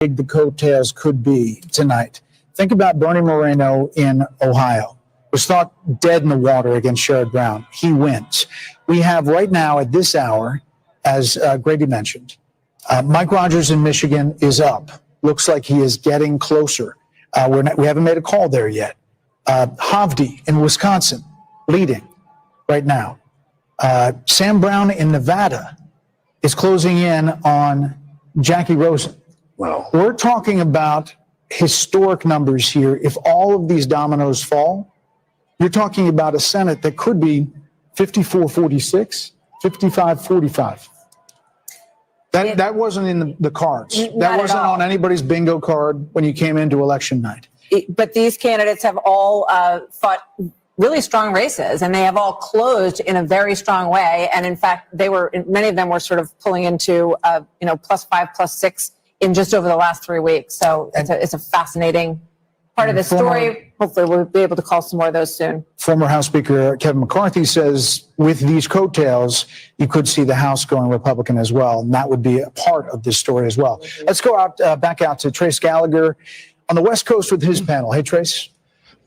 big the coattails could be tonight. Think about Bernie Moreno in Ohio. Was thought dead in the water against Sherrod Brown. He wins. We have right now at this hour, as Grady mentioned, Mike Rogers in Michigan is up. Looks like he is getting closer. We haven't made a call there yet. Havdi in Wisconsin leading right now. Sam Brown in Nevada is closing in on Jackie Rosen. Wow. We're talking about historic numbers here. If all of these dominoes fall, you're talking about a Senate that could be 54-46, 55-45. That wasn't in the cards. That wasn't on anybody's bingo card when you came into election night. But these candidates have all fought really strong races, and they have all closed in a very strong way. And in fact, many of them were sort of pulling into +5, +6 in just over the last 3 weeks. So it's a fascinating part of the story. Hopefully we'll be able to call some more of those soon. Former House Speaker Kevin McCarthy says with these coattails, you could see the House going Republican as well. And that would be a part of this story as well. Let's go back out to Trace Gallagher on the West Coast with his panel. Hey, Trace.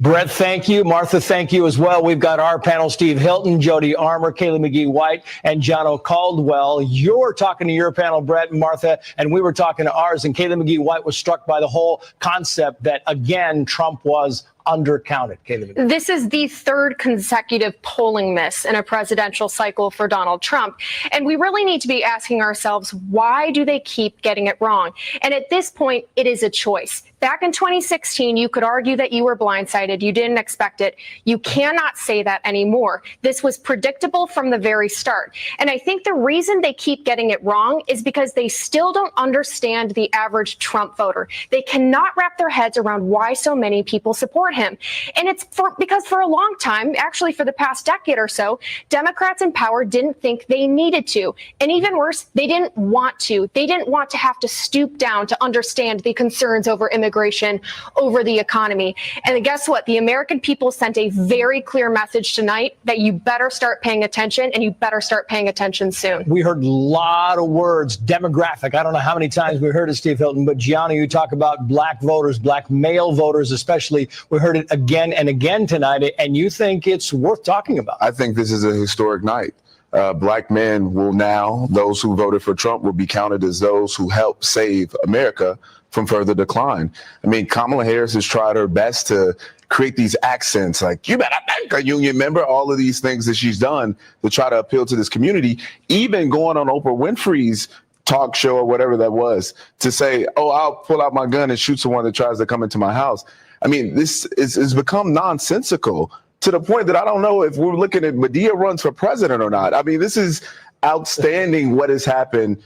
Brett, thank you. Martha, thank you as well. We've got our panel, Steve Hilton, Jody Armour, Kaylee McGee-White, and Jono Caldwell. You're talking to your panel, Brett and Martha, and we were talking to ours, and Kaylee McGee-White was struck by the whole concept that, again, Trump was undercounted. Kaylee McGee. This is the third consecutive polling miss in a presidential cycle for Donald Trump. And we really need to be asking ourselves, why do they keep getting it wrong? And at this point, it is a choice. Back in 2016, you could argue that you were blindsided. You didn't expect it. You cannot say that anymore. This was predictable from the very start. And I think the reason they keep getting it wrong is because they still don't understand the average Trump voter. They cannot wrap their heads around why so many people support him. And it's because for a long time, actually for the past decade or so, Democrats in power didn't think they needed to. And even worse, they didn't want to. They didn't want to have to stoop down to understand the concerns over immigration, over the economy. And guess what? The American people sent a very clear message tonight that you better start paying attention, and you better start paying attention soon. We heard a lot of words, demographic. I don't know how many times we heard it, Steve Hilton, but Gianni, you talk about black voters, black male voters especially. We heard it again and again tonight, and you think it's worth talking about. I think this is a historic night. Black men will now, those who voted for Trump will be counted as those who helped save America from further decline. I mean, Kamala Harris has tried her best to create these accents like, you better thank a union member, all of these things that she's done to try to appeal to this community, even going on Oprah Winfrey's talk show or whatever that was to say, oh, I'll pull out my gun and shoot someone that tries to come into my house. I mean, this has become nonsensical to the point that I don't know if we're looking at Medea runs for president or not. I mean, this is outstanding what has happened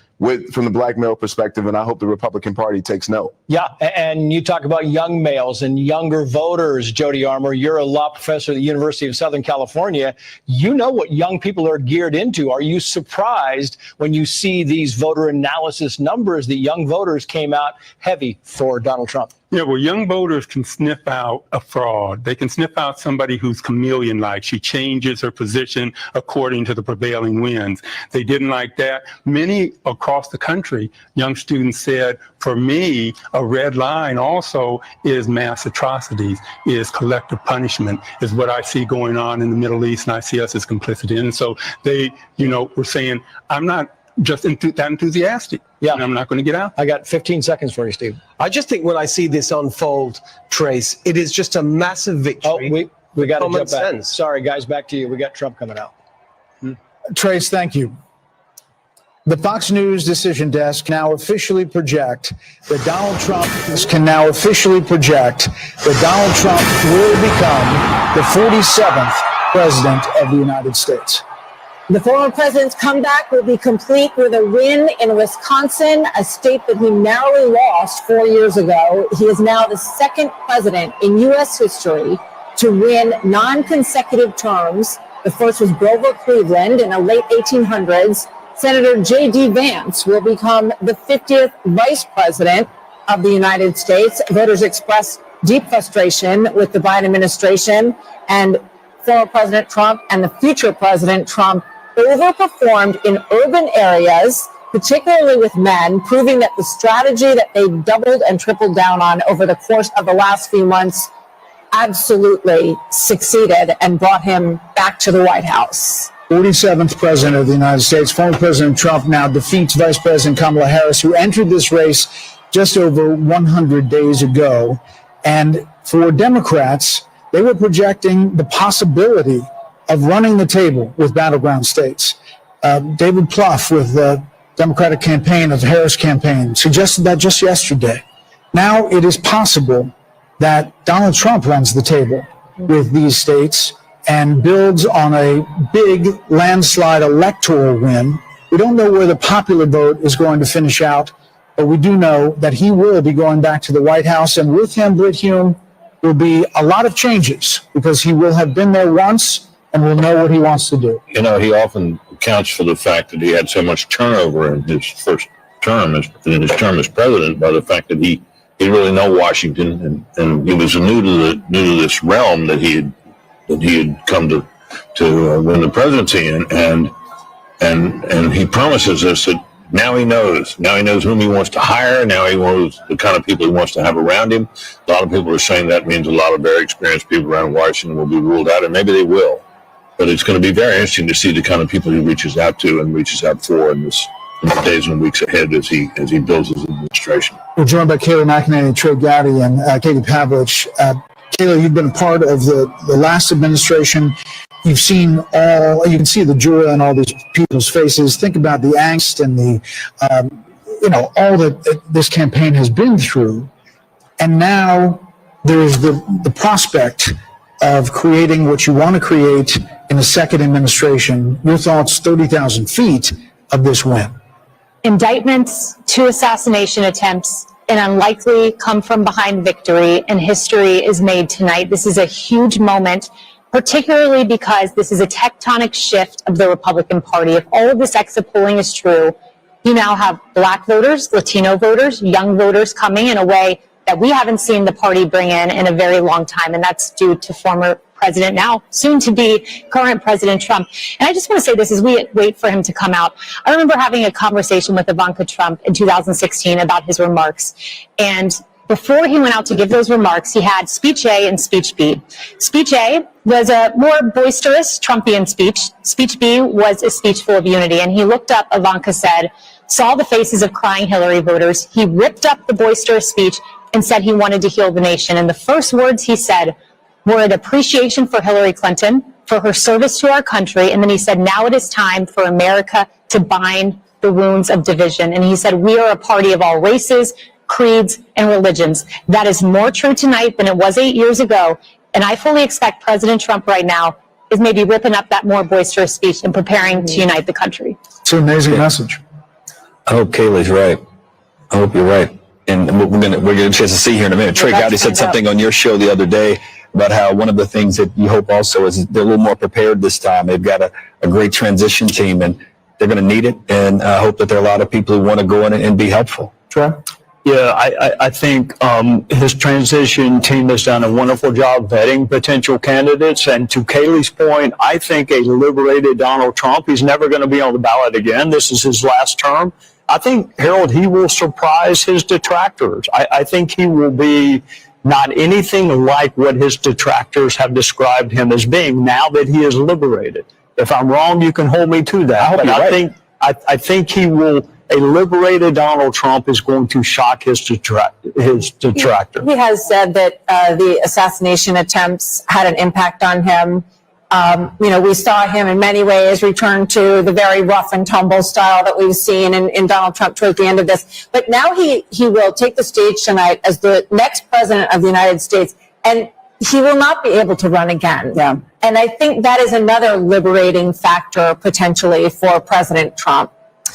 from the black male perspective, and I hope the Republican Party takes note. Yeah, and you talk about young males and younger voters, Jody Armour. You're a law professor at the University of Southern California. You know what young people are geared into. Are you surprised when you see these voter analysis numbers that young voters came out heavy for Donald Trump? Yeah, well, young voters can sniff out a fraud. They can sniff out somebody who's chameleon-like. She changes her position according to the prevailing winds. They didn't like that. Many across the country, young students said, for me, a red line also is mass atrocities, is collective punishment, is what I see going on in the Middle East, and I see us as complicit in. And so they, were saying, I'm not just that enthusiastic. Yeah, and I'm not going to get out. I got 15 seconds for you, Steve. I just think when I see this unfold, Trace, it is just a massive victory. Oh, we got to jump back. Sense. Sorry, guys, back to you. We got Trump coming out. Trace, thank you. The Fox News decision desk now officially project that Donald Trump will become the 47th president of the United States. The former president's comeback will be complete with a win in Wisconsin, a state that he narrowly lost 4 years ago. He is now the second president in U.S. history to win non-consecutive terms. The first was Grover Cleveland in the late 1800s. Senator J.D. Vance will become the 50th vice president of the United States. Voters expressed deep frustration with the Biden administration, and former President Trump and the future President Trump overperformed in urban areas particularly with men, proving that the strategy that they doubled and tripled down on over the course of the last few months absolutely succeeded and brought him back to the White House. 47th president of the United States, former President Trump now defeats Vice President Kamala Harris, who entered this race just over 100 days ago. And for Democrats, they were projecting the possibility of running the table with battleground states. David Plouffe with the Democratic campaign of the Harris campaign suggested that just yesterday. Now it is possible that Donald Trump runs the table with these states and builds on a big landslide electoral win. We don't know where the popular vote is going to finish out, but we do know that he will be going back to the White House, and with him, Brit Hume, will be a lot of changes because he will have been there once and will know what he wants to do. You know, he often accounts for the fact that he had so much turnover in his first term, in his term as president, by the fact that he really know Washington, and he was new to this realm that he had come to win the presidency in, and he promises us that now he knows whom he wants to hire. Now he knows the kind of people he wants to have around him. A lot of people are saying that means a lot of very experienced people around Washington will be ruled out, and maybe they will. But it's going to be very interesting to see the kind of people he reaches out to and reaches out for in the days and weeks ahead as he builds his administration. We're joined by Kayla McEnany, Trey Gowdy, and Katie Pavlich. Kayla, you've been a part of the last administration. You've seen you can see the joy on all these people's faces. Think about the angst and the, all that this campaign has been through. And now there's the prospect of creating what you want to create in a second administration. Your thoughts, 30,000 feet of this win. Indictments, 2 assassination attempts, an unlikely come-from-behind victory, and history is made tonight. This is a huge moment, particularly because this is a tectonic shift of the Republican Party. If all of this exit polling is true, you now have Black voters, Latino voters, young voters coming in a way that we haven't seen the party bring in a very long time, and that's due to former President, now soon to be current President Trump. And I just want to say this as we wait for him to come out. I remember having a conversation with Ivanka Trump in 2016 about his remarks. And before he went out to give those remarks, he had speech A and speech B. Speech A was a more boisterous Trumpian speech. Speech B was a speech full of unity. And he looked up, Ivanka said, saw the faces of crying Hillary voters. He ripped up the boisterous speech and said he wanted to heal the nation. And the first words he said were an appreciation for Hillary Clinton, for her service to our country. And then he said, now it is time for America to bind the wounds of division. And he said, we are a party of all races, creeds, and religions. That is more true tonight than it was 8 years ago. And I fully expect President Trump right now is maybe ripping up that more boisterous speech and preparing to unite the country. It's an amazing message. I hope Kayla's right. I hope you're right. And we're gonna get a chance to see here in a minute. Trey Gowdy said something on your show the other day about how one of the things that you hope also is they're a little more prepared this time. They've got a great transition team, and they're going to need it. And I hope that there are a lot of people who want to go in and be helpful. Trey? Yeah, I think his transition team has done a wonderful job vetting potential candidates. And to Kaylee's point, I think a liberated Donald Trump, he's never going to be on the ballot again. This is his last term. I think, Harold, he will surprise his detractors. I think he will be not anything like what his detractors have described him as being now that he is liberated. If I'm wrong, you can hold me to that. I think he will. A liberated Donald Trump is going to shock his detractors. He has said that the assassination attempts had an impact on him. We saw him in many ways return to the very rough and tumble style that we've seen in Donald Trump toward the end of this. But now he will take the stage tonight as the next president of the United States, and he will not be able to run again. Yeah. And I think that is another liberating factor potentially for President Trump.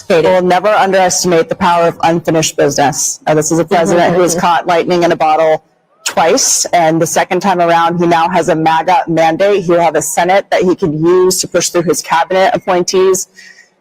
We'll never underestimate the power of unfinished business. This is a president who has caught lightning in a bottle twice, and the second time around, he now has a MAGA mandate. He'll have a Senate that he can use to push through his cabinet appointees,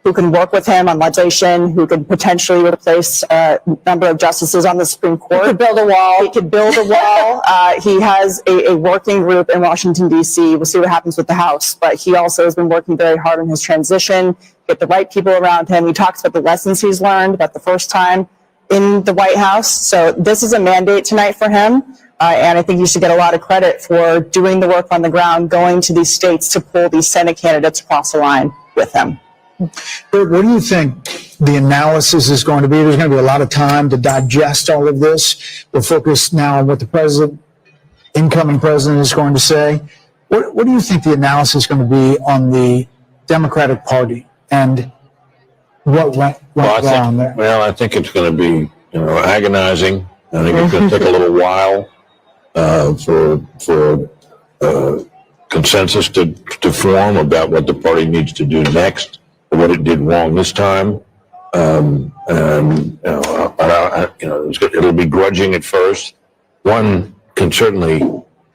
who can work with him on legislation, who could potentially replace a number of justices on the Supreme Court. He could build a wall. He could build a wall. He has a working group in Washington, D.C. We'll see what happens with the House, but he also has been working very hard on his transition. He get the right people around him. He talks about the lessons he's learned about the first time in the White House. So this is a mandate tonight for him. And I think he should get a lot of credit for doing the work on the ground, going to these states to pull these Senate candidates across the line with him. What do you think the analysis is going to be? There's going to be a lot of time to digest all of this. We'll focus now on what the incoming president is going to say. What do you think the analysis is going to be on the Democratic Party and what went wrong there? Well, I think it's going to be, agonizing. I think it's going to take a little while for consensus to form about what the party needs to do next, or what it did wrong this time. It'll be grudging at first. One can certainly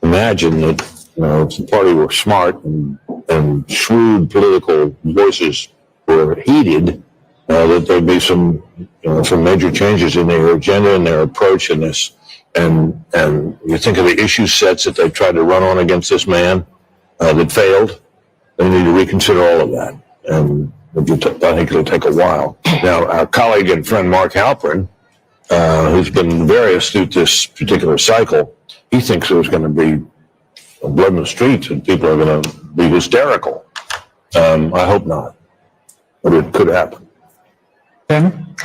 imagine that, if the party were smart and shrewd political voices were heeded, that there'd be some major changes in their agenda and their approach in this. And you think of the issue sets that they tried to run on against this man that failed. They need to reconsider all of that. And I think it'll take a while. Now, our colleague and friend Mark Halperin, who's been very astute this particular cycle, he thinks there's going to be blood in the streets and people are going to be hysterical. I hope not, but it could happen. Ben?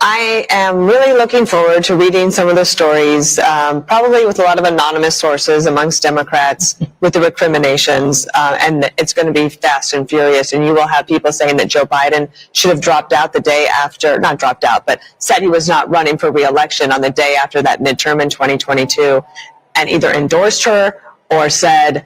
I am really looking forward to reading some of the stories, probably with a lot of anonymous sources amongst Democrats with the recriminations, and it's going to be fast and furious. And you will have people saying that Joe Biden should have dropped out the day after, not dropped out, but said he was not running for re-election on the day after that midterm in 2022, and either endorsed her or said,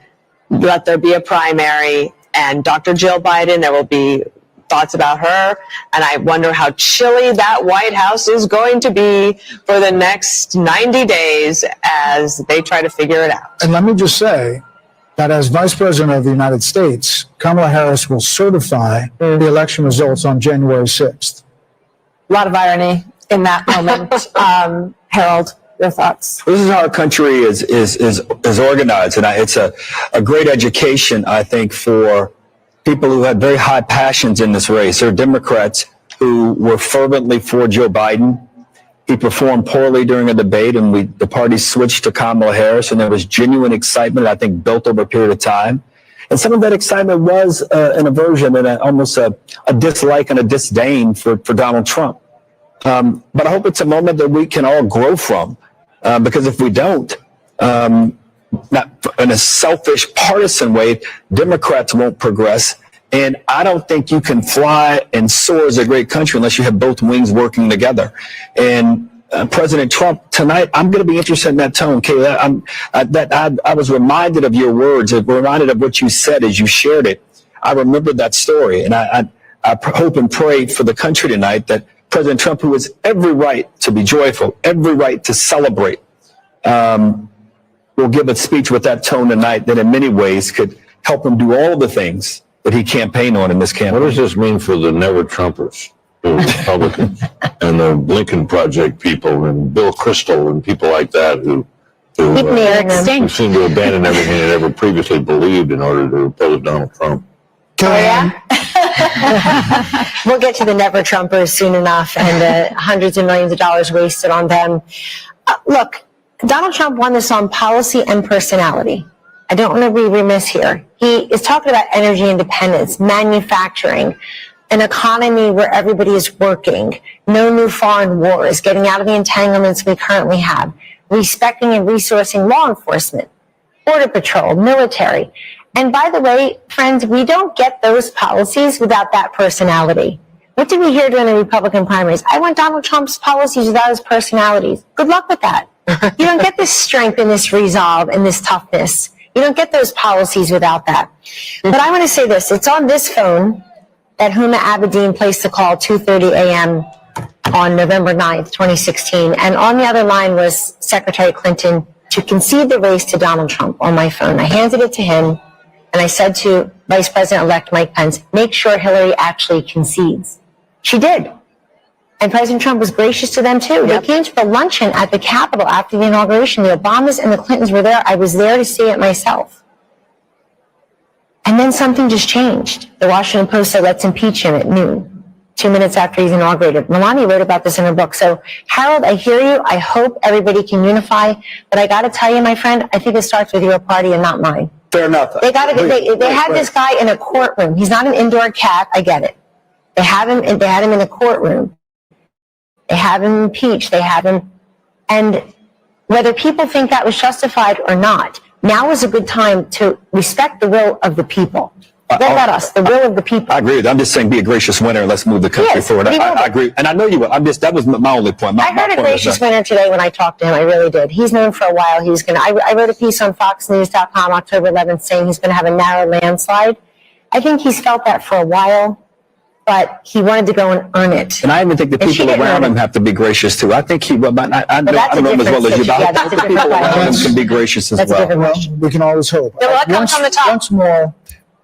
let there be a primary, and Dr. Jill Biden, there will be thoughts about her, and I wonder how chilly that White House is going to be for the next 90 days as they try to figure it out. And let me just say that as Vice President of the United States, Kamala Harris will certify the election results on January 6th. A lot of irony in that moment. Harold, your thoughts? This is how our country is organized, and it's a great education, I think, for people who had very high passions in this race. There are Democrats who were fervently for Joe Biden. He performed poorly during a debate, and the party switched to Kamala Harris, and there was genuine excitement, I think, built over a period of time. And some of that excitement was an aversion and almost a dislike and a disdain for Donald Trump. But I hope it's a moment that we can all grow from, because if we don't, not in a selfish, partisan way, Democrats won't progress. And I don't think you can fly and soar as a great country unless you have both wings working together. And President Trump, tonight, I'm going to be interested in that tone, Kayla. I was reminded of your words, reminded of what you said as you shared it. I remembered that story. And I hope and pray for the country tonight that President Trump, who has every right to be joyful, every right to celebrate, will give a speech with that tone tonight that in many ways could help him do all the things that he campaigned on in this campaign. What does this mean for the never Trumpers, the Republicans, and the Lincoln Project people, and Bill Kristol, and people like that who seem to abandon everything they ever previously believed in order to oppose Donald Trump? We'll get to the never Trumpers soon enough, and the hundreds of millions of dollars wasted on them. Look, Donald Trump won this on policy and personality. I don't want to be remiss here. He is talking about energy independence, manufacturing, an economy where everybody is working, no new foreign wars, getting out of the entanglements we currently have, respecting and resourcing law enforcement, border patrol, military. And by the way, friends, we don't get those policies without that personality. What did we hear during the Republican primaries? I want Donald Trump's policies without his personalities. Good luck with that. You don't get this strength and this resolve and this toughness. You don't get those policies without that. But I want to say this. It's on this phone that Huma Abedin placed the call 2:30 a.m. on November 9th, 2016. And on the other line was Secretary Clinton to concede the race to Donald Trump on my phone. I handed it to him, and I said to Vice President-elect Mike Pence, make sure Hillary actually concedes. She did. And President Trump was gracious to them, too. Yep. They came to the luncheon at the Capitol after the inauguration. The Obamas and the Clintons were there. I was there to see it myself. And then something just changed. The Washington Post said, let's impeach him at noon, 2 minutes after he's inaugurated. Melania wrote about this in her book. So, Harold, I hear you. I hope everybody can unify. But I got to tell you, my friend, I think it starts with your party and not mine. Fair enough. They had this guy in a courtroom. He's not an indoor cat. I get it. They had him in a courtroom. They have him impeached. They have him. And whether people think that was justified or not, now is a good time to respect the will of the people. Forget about us, the will of the people. I agree with you. I'm just saying be a gracious winner and let's move the country forward. I agree. And I know you will. That was my only point. I heard a gracious winner today when I talked to him. I really did. He's known for a while. I wrote a piece on FoxNews.com October 11th saying he's going to have a narrow landslide. I think he's felt that for a while, but he wanted to go and earn it. And I even think the people around him have to be gracious too. I think I don't know him as well as you, but I think the people around him can be gracious as well. Well, we can always hope. Once more,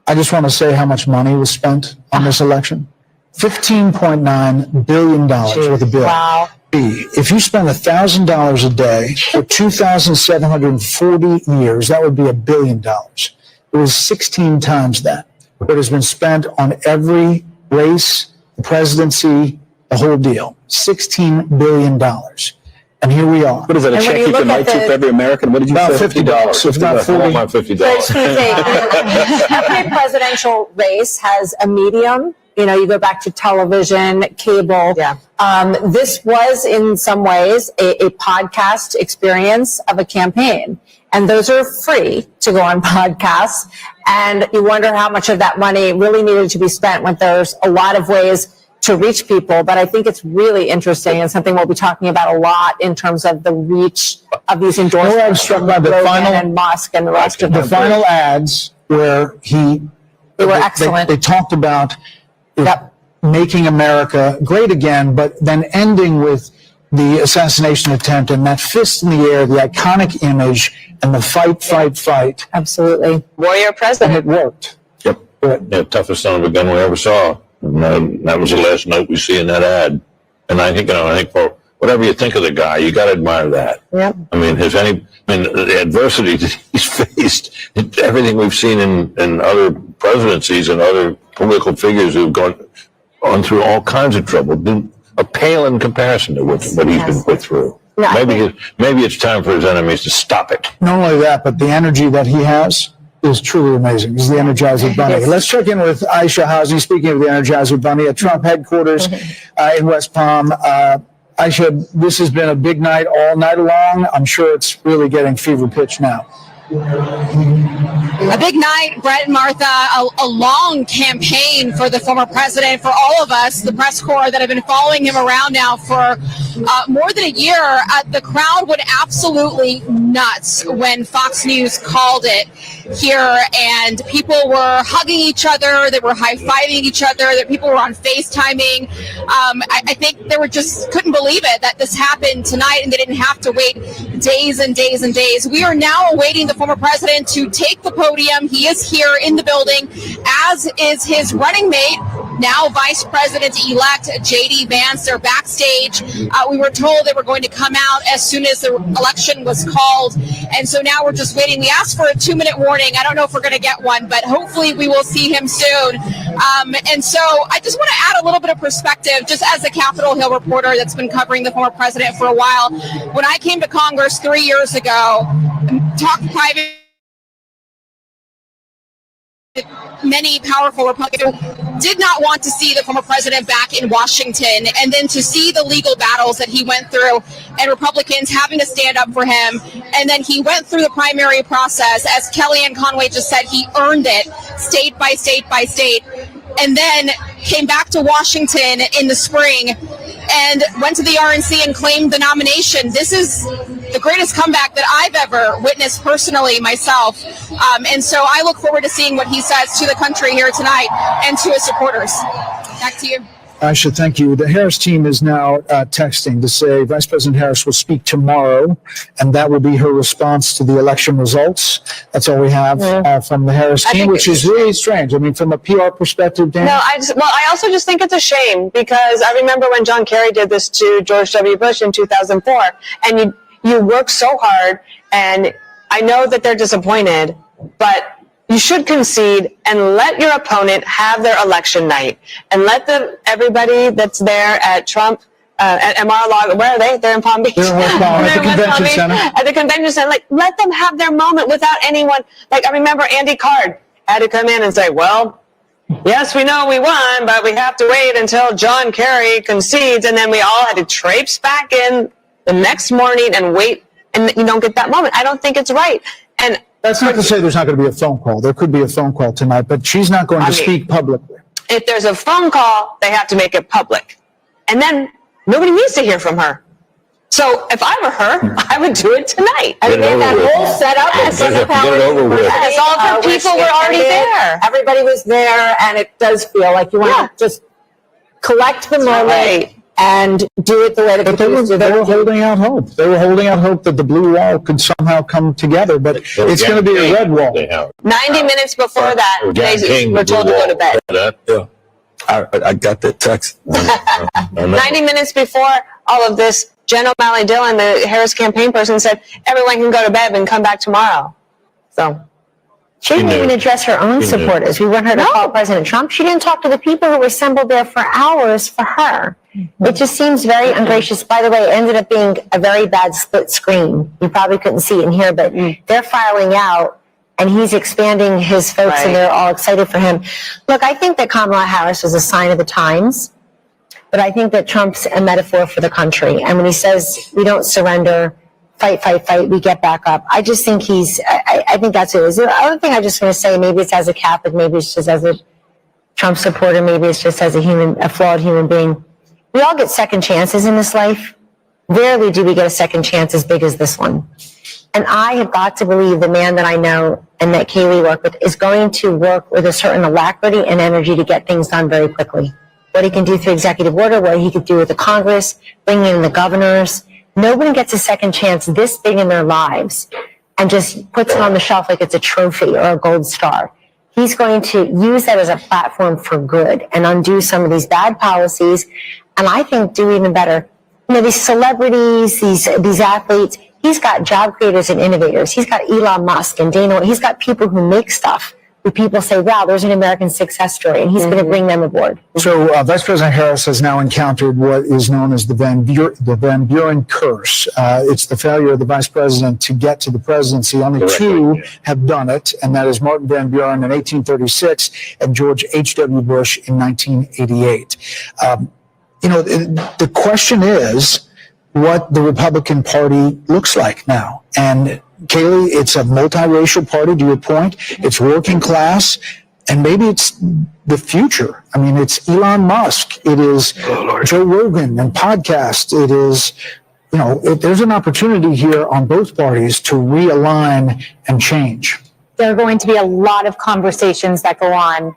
I just want to say how much money was spent on this election. $15.9 billion worth of bill. Wow. If you spend $1,000 a day for 2,740 years, that would be $1 billion. It was 16 times that. What has been spent on every race, the presidency, the whole deal. $16 billion. And here we are. What is that, a check you can write to for every American? What did you say? $50. It's about $40. Every presidential race has a medium. You know, you go back to television, cable. Yeah. This was in some ways a podcast experience of a campaign. And those are free to go on podcasts. And you wonder how much of that money really needed to be spent when there's a lot of ways to reach people. But I think it's really interesting and something we'll be talking about a lot in terms of the reach of these endorsements. I was struck by the final and Musk and the rest of the them. final ads where they were excellent. They talked about making America great again, but then ending with the assassination attempt and that fist in the air, the iconic image, and the fight. Absolutely. Warrior And president. it worked. Yep. Yeah, toughest son of a gun we ever saw. And that was the last note we see in that ad. And I think for whatever you think of the guy, you got to admire that. Yep. I mean, the adversity that he's faced, everything we've seen in other presidencies and other political figures who've gone through all kinds of trouble, a pale in comparison to what he's been put through. No, Maybe it's time for his enemies to stop it. Not only that, but the energy that he has is truly amazing. He's the Energizer Bunny. Yes. Let's check in with Aisha Housing. Speaking of the Energizer Bunny at Trump headquarters in West Palm. Aisha, this has been a big night all night long. I'm sure it's really getting fever pitch now. A big night, Brett and Martha, a long campaign for the former president, for all of us, the press corps that have been following him around now for more than a year. The crowd went absolutely nuts when Fox News called it here, and people were hugging each other, they were high-fiving each other, that people were on FaceTiming. I think they couldn't believe it that this happened tonight and they didn't have to wait days and days and days. We are now awaiting the former president to take the podium. He is here in the building, as is his running mate, now Vice President-elect J.D. Vance. They're backstage. We were told they were going to come out as soon as the election was called, and so now we're just waiting. We asked for a 2-minute warning. I don't know if we're going to get one, but hopefully we will see him soon. And so I just want to add a little bit of perspective, just as a Capitol Hill reporter that's been covering the former president for a while. When I came to Congress 3 years ago, talked private, many powerful Republicans did not want to see the former president back in Washington, and then to see the legal battles that he went through and Republicans having to stand up for him. And then he went through the primary process. As Kellyanne Conway just said, he earned it state by state by state, and then came back to Washington in the spring and went to the RNC and claimed the nomination. This is the greatest comeback that I've ever witnessed personally myself. And so I look forward to seeing what he says to the country here tonight and to his supporters. Back to you. Aisha, thank you. The Harris team is now texting to say Vice President Harris will speak tomorrow, and that will be her response to the election results. That's all we have from the Harris team, which is really strange. I mean, from a PR perspective, Dan? No, I also just think it's a shame, because I remember when John Kerry did this to George W. Bush in 2004, and you work so hard, and I know that they're disappointed, but you should concede and let your opponent have their election night, and let everybody that's there at Trump, at Mar-a-Lago, where are they? They're in Palm Beach. They're in West Palm, at the convention center. At the convention center, like, let them have their moment without anyone. Like, I remember Andy Card had to come in and say, well, yes, we know we won, but we have to wait until John Kerry concedes, and then we all had to traipse back in the next morning and wait, and you don't get that moment. I don't think it's right. And that's not to say there's not going to be a phone call. There could be a phone call tonight, but she's not going to speak publicly. If there's a phone call, they have to make it public. And then nobody needs to hear from her. So if I were her, I would do it tonight. I mean, that whole setup, Get it over with. Yes, all of her people were already there. Everybody was there, and it does feel like you want to just collect the moment and do it the way that But they were holding out hope. They were holding out hope that the blue wall could somehow come together, but it's going to be a red wall. 90 minutes before that, they were told to go to bed. Yeah. I got that text. 90 minutes before all of this, Jen O'Malley Dillon, the Harris campaign person, said everyone can go to bed and come back tomorrow. So she didn't even address her own supporters. We want her to call President Trump. She didn't talk to the people who were assembled there for hours for her. It just seems very ungracious. By the way, it ended up being a very bad split screen. You probably couldn't see it in here, but they're filing out, and he's expanding his folks, and they're all excited for him. Look, I think that Kamala Harris was a sign of the times, but I think that Trump's a metaphor for the country. And when he says we don't surrender, fight, fight, fight, we get back up, I just think I think that's what it is. The other thing I just want to say, maybe it's as a Catholic, maybe it's just as a Trump supporter, maybe it's just as a flawed human being. We all get second chances in this life. Rarely do we get a second chance as big as this one. And I have got to believe the man that I know and that Kayleigh worked with is going to work with a certain alacrity and energy to get things done very quickly. What he can do through executive order, what he could do with the Congress, bringing in the governors. Nobody gets a second chance this big in their lives and just puts it on the shelf like it's a trophy or a gold star. He's going to use that as a platform for good and undo some of these bad policies, and I think do even better. You know, these celebrities, these athletes, he's got job creators and innovators. He's got Elon Musk and Dana. He's got people who make stuff who people say, wow, there's an American success story, and he's going to bring them aboard. So Vice President Harris has now encountered what is known as the Van Buren curse. It's the failure of the vice president to get to the presidency. Only two have done it, and that is Martin Van Buren in 1836 and George H.W. Bush in 1988. You know, the question is what the Republican Party looks like now. And Kayleigh, it's a multiracial party, to your point. It's working class, and maybe it's the future. I mean, it's Elon Musk. It is Joe Rogan and podcast. It is, you know, there's an opportunity here on both parties to realign and change. There are going to be a lot of conversations that go on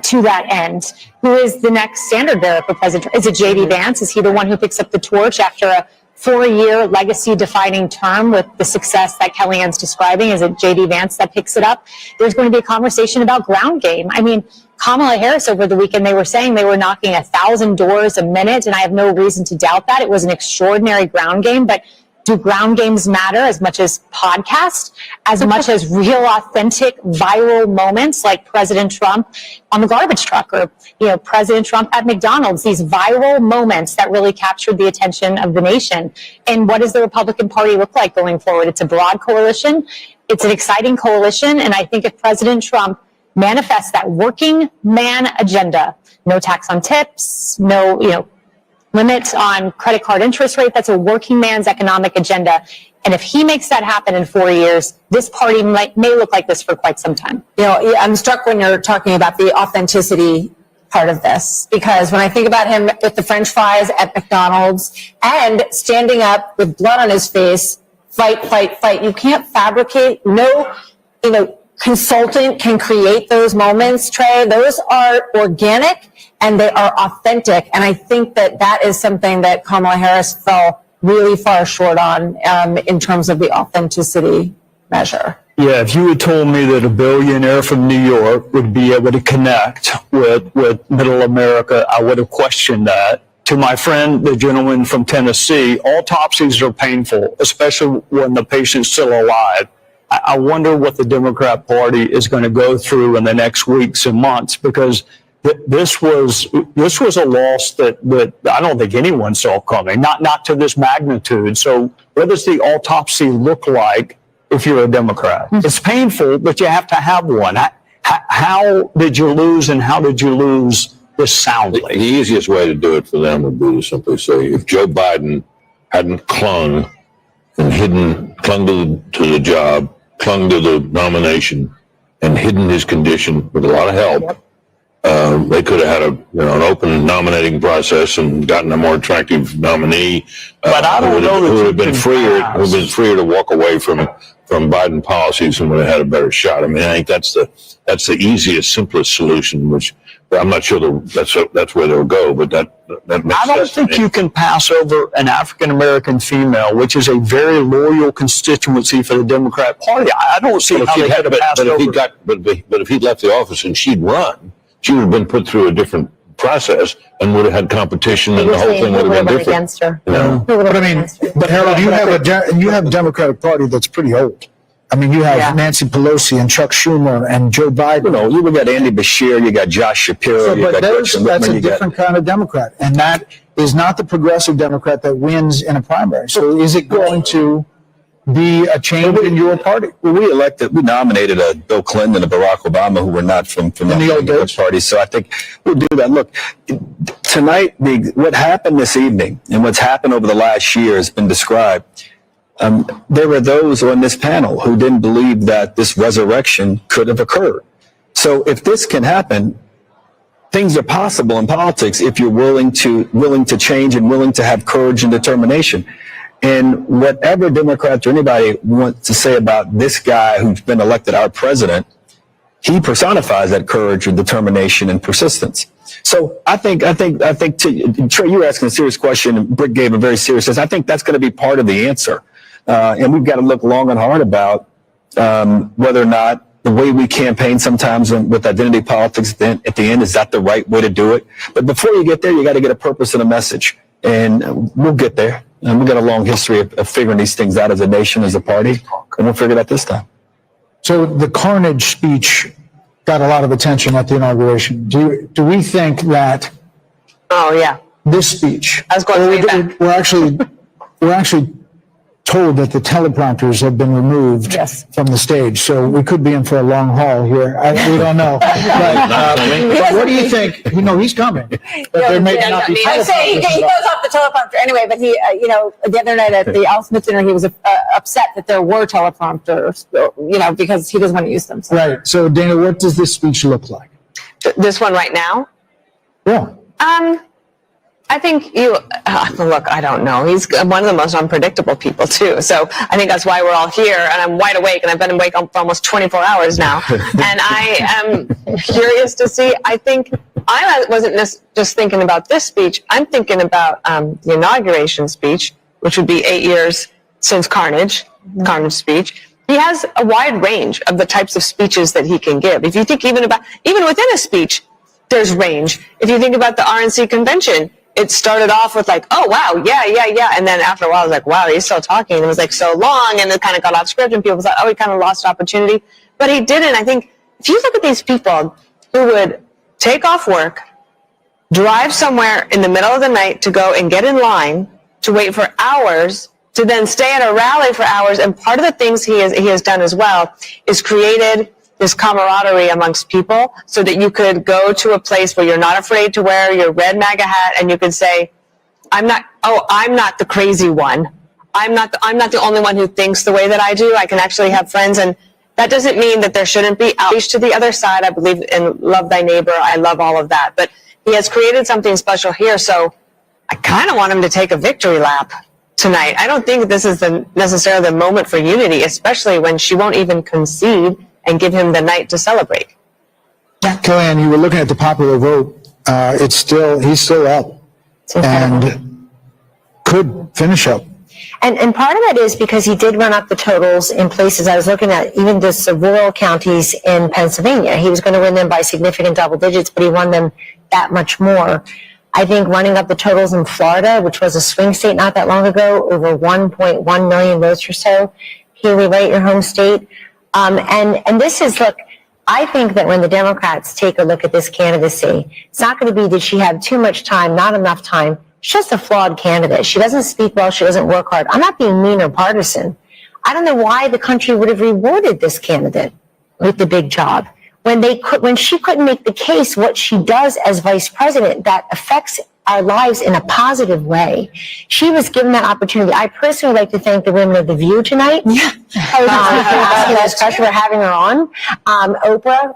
to that end. Who is the next standard bearer for President Trump? Is it J.D. Vance? Is he the one who picks up the torch after a 4-year legacy-defining term with the success that Kellyanne's describing? Is it J.D. Vance that picks it up? There's going to be a conversation about ground game. I mean, Kamala Harris over the weekend, they were saying they were knocking 1,000 doors a minute, and I have no reason to doubt that. It was an extraordinary ground game, but do ground games matter as much as podcasts, as much as real, authentic, viral moments like President Trump on the garbage truck or, you know, President Trump at McDonald's, these viral moments that really captured the attention of the nation? And what does the Republican Party look like going forward? It's a broad coalition. It's an exciting coalition. And I think if President Trump manifests that working man agenda, no tax on tips, no, you know, limits on credit card interest rate. That's a working man's economic agenda. And if he makes that happen in 4 years, this party may look like this for quite some time. You know, I'm struck when you're talking about the authenticity part of this, because when I think about him with the French fries at McDonald's and standing up with blood on his face, fight, fight, fight. You can't fabricate. No, you know, consultant can create those moments, Trey. Those are organic and they are authentic. And I think that that is something that Kamala Harris fell really far short on in terms of the authenticity measure. Yeah, if you had told me that a billionaire from New York would be able to connect with middle America, I would have questioned that. To my friend, the gentleman from Tennessee, autopsies are painful, especially when the patient's still alive. I wonder what the Democrat Party is going to go through in the next weeks and months, because this was a loss that I don't think anyone saw coming, not to this magnitude. So what does the autopsy look like if you're a Democrat? It's painful, but you have to have one. How did you lose, and how did you lose this soundly? The easiest way to do it for them would be to simply say, if Joe Biden hadn't clung to the job, clung to the nomination, and hidden his condition with a lot of help, they could have had an open nominating process and gotten a more attractive nominee. But I don't know that who would have been freer to walk away from Biden policies and would have had a better shot. I mean, I think that's the easiest, simplest solution, which I'm not sure that's where they'll go, but that makes sense. I don't think you can pass over an African-American female, which is a very loyal constituency for the Democrat Party. I don't see how they could have passed over. But if he'd left the office and she'd run, she would have been put through a different process and would have had competition, and the whole thing would have been different. Against her. You know? But I mean, but Harold, you have a Democratic Party that's pretty old. I mean, you have Nancy Pelosi and Chuck Schumer and Joe Biden. You know, you got Andy Beshear, you got Josh Shapiro. But that's a different kind of Democrat, and that is not the progressive Democrat that wins in a primary. So is it going to be a change in your party? Well, we nominated Bill Clinton and Barack Obama, who were not from the old party. So I think we'll do that. Look, tonight, what happened this evening and what's happened over the last year has been described. There were those on this panel who didn't believe that this resurrection could have occurred. So if this can happen, things are possible in politics if you're willing to change and willing to have courage and determination. And whatever Democrats or anybody wants to say about this guy who's been elected our president, he personifies that courage and determination and persistence. So I think Trey, you were asking a serious question, and Brick gave a very serious answer. I think that's going to be part of the answer. And we've got to look long and hard about whether or not the way we campaign sometimes with identity politics at the end, is that the right way to do it? But before you get there, you got to get a purpose and a message. And we'll get there. And we've got a long history of figuring these things out as a nation, as a party. And we'll figure it out this time. So the carnage speech got a lot of attention at the inauguration. Do we think that? Oh yeah. This speech. I was going to say that. We're actually told that the teleprompters have been removed from the stage, so we could be in for a long haul here. We don't know. But what do you think? You know, he's coming. But there may not be. I say he goes off the teleprompter anyway. But he, the other night at the Al Smith dinner, he was upset that there were teleprompters. Because he doesn't want to use them. So. Right. So, Dana, what does this speech look like? This one right now? Yeah. I think look, I don't know. He's one of the most unpredictable people too. So I think that's why we're all here, and I'm wide awake, and I've been awake for almost 24 hours now. And I am curious to see. I think I wasn't just thinking about this speech. I'm thinking about the inauguration speech, which would be 8 years since Carnage speech. He has a wide range of the types of speeches that he can give. If you think even within a speech, there's range. If you think about the RNC convention, it started off with like, oh, wow, yeah. And then after a while, it was like, wow, he's still talking. And it was like so long, and it kind of got off script, and people thought, oh, he kind of lost opportunity. But he didn't. I think if you look at these people who would take off work, drive somewhere in the middle of the night to go and get in line to wait for hours, to then stay at a rally for hours. And part of the things he has done as well is created this camaraderie amongst people, so that you could go to a place where you're not afraid to wear your red MAGA hat, and you could say, I'm not the crazy one. I'm not the only one who thinks the way that I do. I can actually have friends. And that doesn't mean that there shouldn't be outreach to the other side. I believe in love thy neighbor. I love all of that. But he has created something special here. So I kind of want him to take a victory lap tonight. I don't think this is necessarily the moment for unity, especially when she won't even concede and give him the night to celebrate. Kellyanne, you were looking at the popular vote. He's still up and could finish up. And part of that is because he did run up the totals in places. I was looking at even just the rural counties in Pennsylvania. He was going to win them by significant double digits, but he won them that much more. I think running up the totals in Florida, which was a swing state not that long ago, over 1.1 million votes or so, Haley, right? Your home state. And this is, look, I think that when the Democrats take a look at this candidacy, it's not going to be that she had too much time, not enough time. She's just a flawed candidate. She doesn't speak well. She doesn't work hard. I'm not being mean or partisan. I don't know why the country would have rewarded this candidate with the big job when she couldn't make the case what she does as vice president that affects our lives in a positive way. She was given that opportunity. I personally like to thank the women of The View tonight. Yeah. For having her on. Oprah,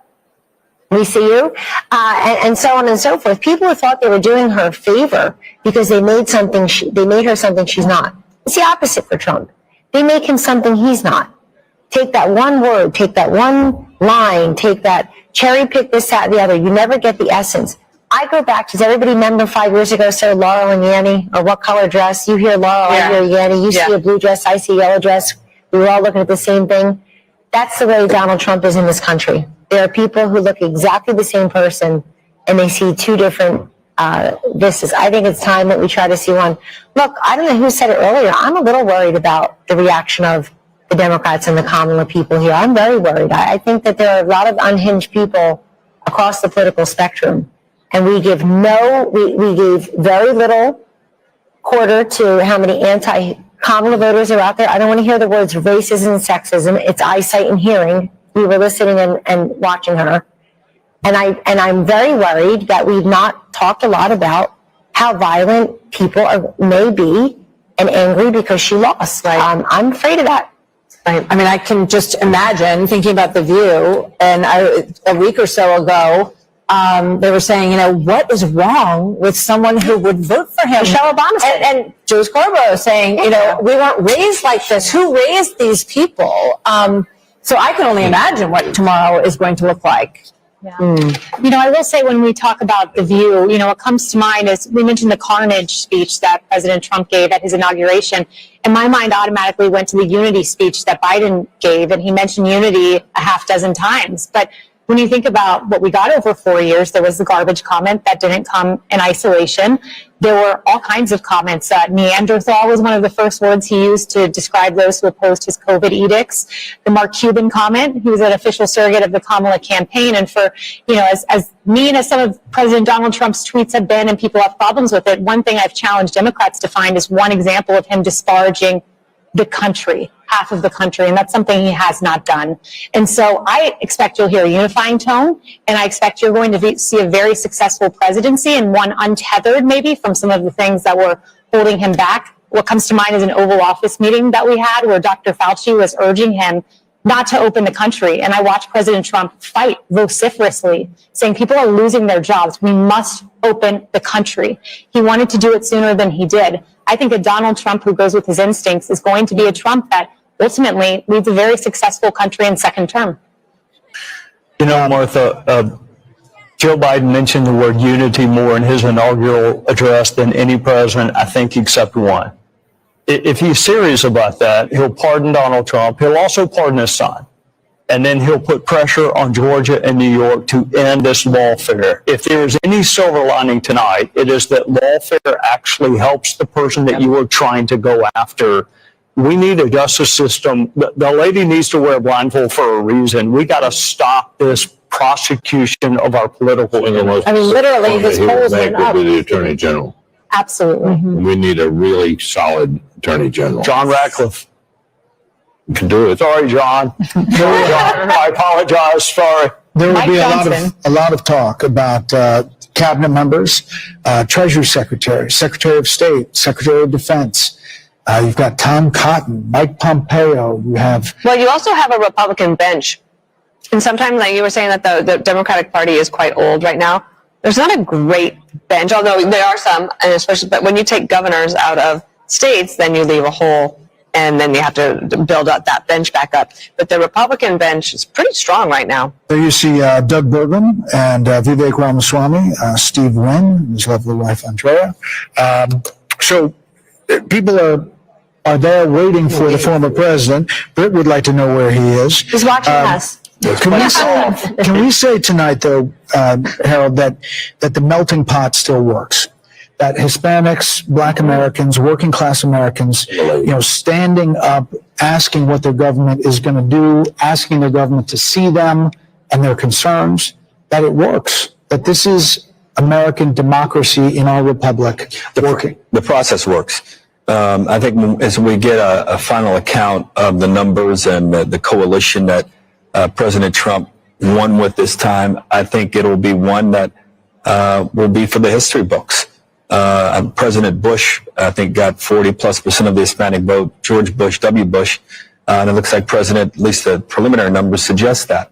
we see you. And so on and so forth. People who thought they were doing her a favor because they made her something she's not. It's the opposite for Trump. They make him something he's not. Take that one word, take that one line, take that cherry pick this, that, the other. You never get the essence. I go back, does everybody remember 5 years ago, so Laurel and Yanny, or what color dress? You hear Laurel, I hear Yanny. You see a blue dress, I see a yellow dress. We were all looking at the same thing. That's the way Donald Trump is in this country. There are people who look exactly the same person, and they see two different vistas. I think it's time that we try to see one. Look, I don't know who said it earlier. I'm a little worried about the reaction of the Democrats and the Kamala people here. I'm very worried. I think that there are a lot of unhinged people across the political spectrum. And we gave very little quarter to how many anti-Kamala voters are out there. I don't want to hear the words racism and sexism. It's eyesight and hearing. We were listening and watching her. And I'm very worried that we've not talked a lot about how violent people may be and angry because she lost. I'm afraid of that. Right. I mean, I can just imagine thinking about The View, and a week or so ago, they were saying, what is wrong with someone who would vote for him? Michelle Obama and Joe Scarborough saying, we weren't raised like this. Who raised these people? So I can only imagine what tomorrow is going to look like. Yeah. I will say when we talk about The View, what comes to mind is we mentioned the carnage speech that President Trump gave at his inauguration. And my mind automatically went to the unity speech that Biden gave. And he mentioned unity a half dozen times. But when you think about what we got over 4 years, there was the garbage comment that didn't come in isolation. There were all kinds of comments. Neanderthal was one of the first words he used to describe those who opposed his COVID edicts. The Mark Cuban comment, he was an official surrogate of the Kamala campaign. And for, as mean as some of President Donald Trump's tweets have been and people have problems with it, one thing I've challenged Democrats to find is one example of him disparaging the country, half of the country, and that's something he has not done. And so I expect you'll hear a unifying tone, and I expect you're going to see a very successful presidency and one untethered maybe from some of the things that were holding him back. What comes to mind is an Oval Office meeting that we had where Dr. Fauci was urging him not to open the country. And I watched President Trump fight vociferously, saying people are losing their jobs. We must open the country. He wanted to do it sooner than he did. I think a Donald Trump who goes with his instincts is going to be a Trump that ultimately leads a very successful country in second term. Martha, Joe Biden mentioned the word unity more in his inaugural address than any president, I think, except one. If he's serious about that, he'll pardon Donald Trump. He'll also pardon his son. And then he'll put pressure on Georgia and New York to end this lawfare. If there is any silver lining tonight, it is that lawfare actually helps the person that you are trying to go after. We need a justice system. The lady needs to wear a blindfold for a reason. We got to stop this prosecution of our political enemies. I mean, literally, his polls went up. The Attorney General. Absolutely. Mm-hmm. We need a really solid Attorney General. John Ratcliffe. You can do it. Sorry, John. I apologize. Sorry. There will Mike be Johnson. a lot of talk about cabinet members, Treasury Secretary, Secretary of State, Secretary of Defense. You've got Tom Cotton, Mike Pompeo. You have. Well, you also have a Republican bench. And sometimes, like you were saying, that the Democratic Party is quite old right now. There's not a great bench, although there are some, and especially, but when you take governors out of states, then you leave a hole, and then you have to build up that bench back up. But the Republican bench is pretty strong right now. There you see Doug Burgum and Vivek Ramaswamy, Steve Wynn, his lovely wife Andrea. So people are there waiting for the former president. Britt would like to know where he is. He's watching us. Can we say tonight, though, Harold, that the melting pot still works? that Hispanics, Black Americans, working class Americans, standing up, asking what their government is going to do, asking their government to see them and their concerns, that it works, that this is American democracy in our republic working. The process works. I think as we get a final account of the numbers and the coalition that President Trump won with this time, I think it'll be one that will be for the history books. President Bush, I think, got 40+% of the Hispanic vote. George Bush, W. Bush, and it looks like President, at least the preliminary numbers suggest that.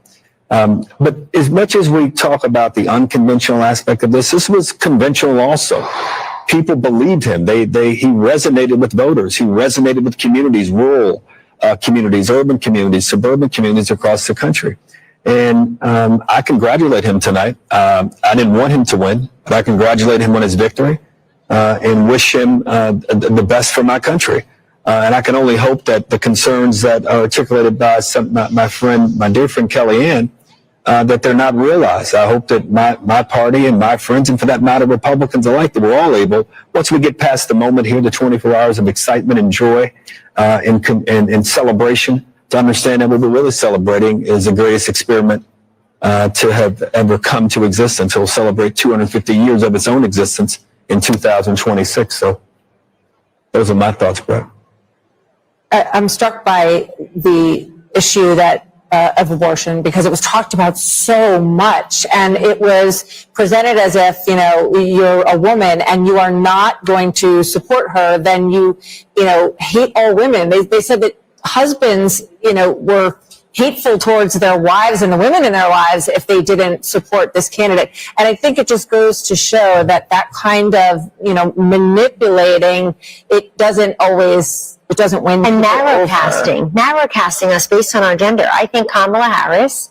But as much as we talk about the unconventional aspect of this was conventional also. People believed him. He resonated with voters. He resonated with communities, rural communities, urban communities, suburban communities across the country. And I congratulate him tonight. I didn't want him to win, but I congratulate him on his victory and wish him the best for my country. And I can only hope that the concerns that are articulated by my dear friend Kellyanne, that they're not realized. I hope that my party and my friends, and for that matter, Republicans alike, that we're all able, once we get past the moment here, the 24 hours of excitement and joy and celebration, to understand that what we're really celebrating is the greatest experiment to have ever come to existence. It will celebrate 250 years of its own existence in 2026. So those are my thoughts, Brett. I'm struck by the issue that of abortion, because it was talked about so much, and it was presented as if, you're a woman and you are not going to support her, then you hate all women. They said that husbands, were hateful towards their wives and the women in their lives if they didn't support this candidate. And I think it just goes to show that kind of, manipulating, it doesn't win. And narrow casting us based on our gender. I think Kamala Harris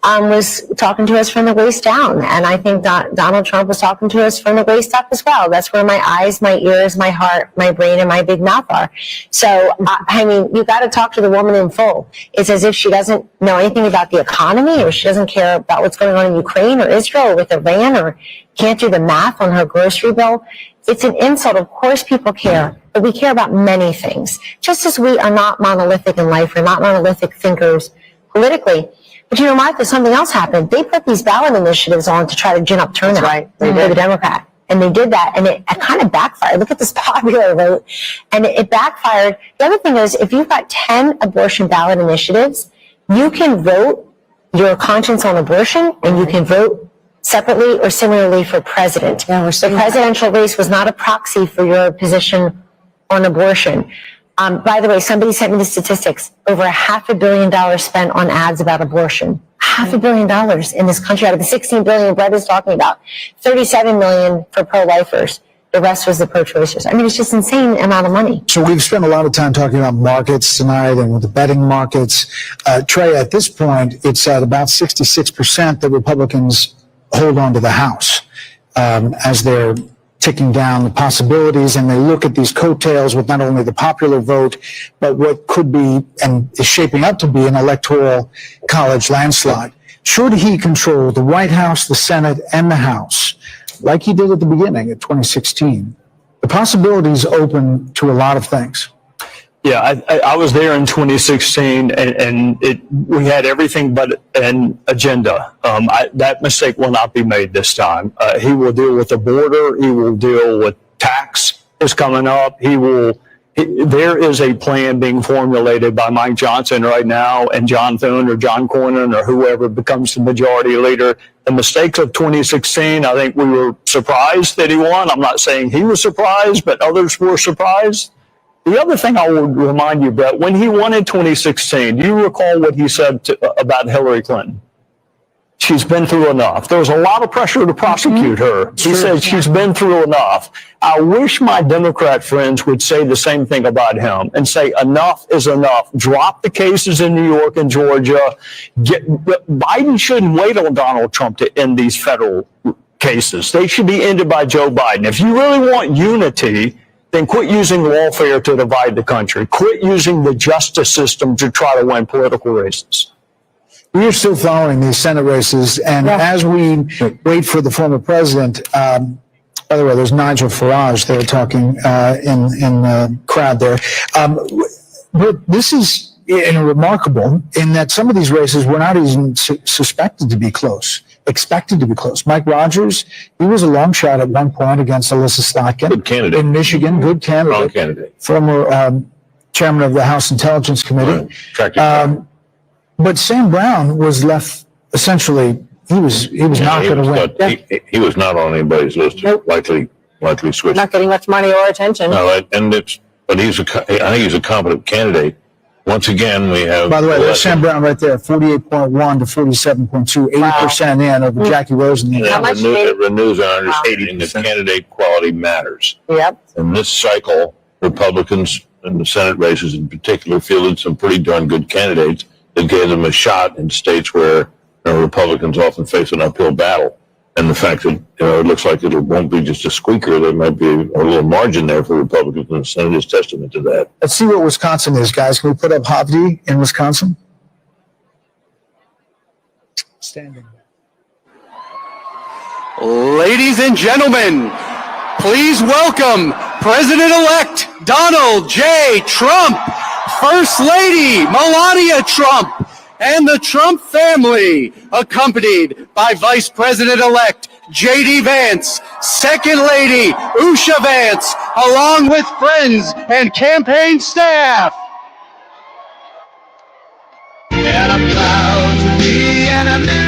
was talking to us from the waist down, and I think Donald Trump was talking to us from the waist up as well. That's where my eyes, my ears, my heart, my brain, and my big mouth are. So, you got to talk to the woman in full. It's as if she doesn't know anything about the economy, or she doesn't care about what's going on in Ukraine or Israel or with Iran, or can't do the math on her grocery bill. It's an insult. Of course people care, but we care about many things. Just as we are not monolithic in life, we're not monolithic thinkers politically. But Martha, something else happened. They put these ballot initiatives on to try to gin up turnout for the Democrat. And they did that, and it kind of backfired. Look at this popular vote. And it backfired. The other thing is, if you've got 10 abortion ballot initiatives, you can vote your conscience on abortion, and you can vote separately or similarly for president. The presidential race was not a proxy for your position on abortion. By the way, somebody sent me the statistics. Over $500 million spent on ads about abortion. $500 million in this country out of the $16 billion Brett is talking about. $37 million for pro-lifers. The rest was the pro-choicers. It's just insane amount of money. So we've spent a lot of time talking about markets tonight and with the betting markets. Trey, at this point, it's at about 66% that Republicans hold on to the House as they're ticking down the possibilities, and they look at these coattails with not only the popular vote, but what could be and is shaping up to be an electoral college landslide. Should he control the White House, the Senate, and the House, like he did at the beginning of 2016, the possibilities open to a lot of things. Yeah, I was there in 2016, and we had everything but an agenda. That mistake will not be made this time. He will deal with the border. He will deal with tax is coming up. There is a plan being formulated by Mike Johnson right now, and John Thune or John Cornyn or whoever becomes the majority leader. The mistakes of 2016, I think we were surprised that he won. I'm not saying he was surprised, but others were surprised. The other thing I would remind you, Brett, when he won in 2016, do you recall what he said about Hillary Clinton? She's been through enough. There was a lot of pressure to prosecute her. He said she's been through enough. I wish my Democrat friends would say the same thing about him and say enough is enough. Drop the cases in New York and Georgia. Biden shouldn't wait on Donald Trump to end these federal cases. They should be ended by Joe Biden. If you really want unity, then quit using lawfare to divide the country. Quit using the justice system to try to win political races. We are still following these Senate races, and as we wait for the former president, By the way, there's Nigel Farage there talking in the crowd there. But this is remarkable in that some of these races were not even suspected to be close, expected to be close. Mike Rogers, he was a long shot at one point against Alyssa Slotkin. Good candidate. In Michigan, good candidate. Strong candidate. Former chairman of the House Intelligence Committee. Right. But Sam Brown was left essentially, he was not going to win. He was not on anybody's list. Nope. Likely switched. Not getting much money or attention. No, but I think he's a competent candidate. Once again, we have. By the way, there's Sam Brown right there, 48.1 to 47.2, 80% in over Jackie Rosen. How much It renews our understanding that candidate quality matters. Yep. In this cycle, Republicans in the Senate races in particular fielded some pretty darn good candidates that gave them a shot in states where Republicans often face an uphill battle. And the fact that it looks like it won't be just a squeaker, there might be a little margin there for Republicans in the Senate is testament to that. Let's see what Wisconsin is, guys. Can we put up Havdi in Wisconsin? Standing. Ladies and gentlemen, please welcome President-elect Donald J. Trump, First Lady Melania Trump, and the Trump family, accompanied by Vice President-elect J.D. Vance, Second Lady Usha Vance, along with friends and campaign staff. And I'm proud to be an American.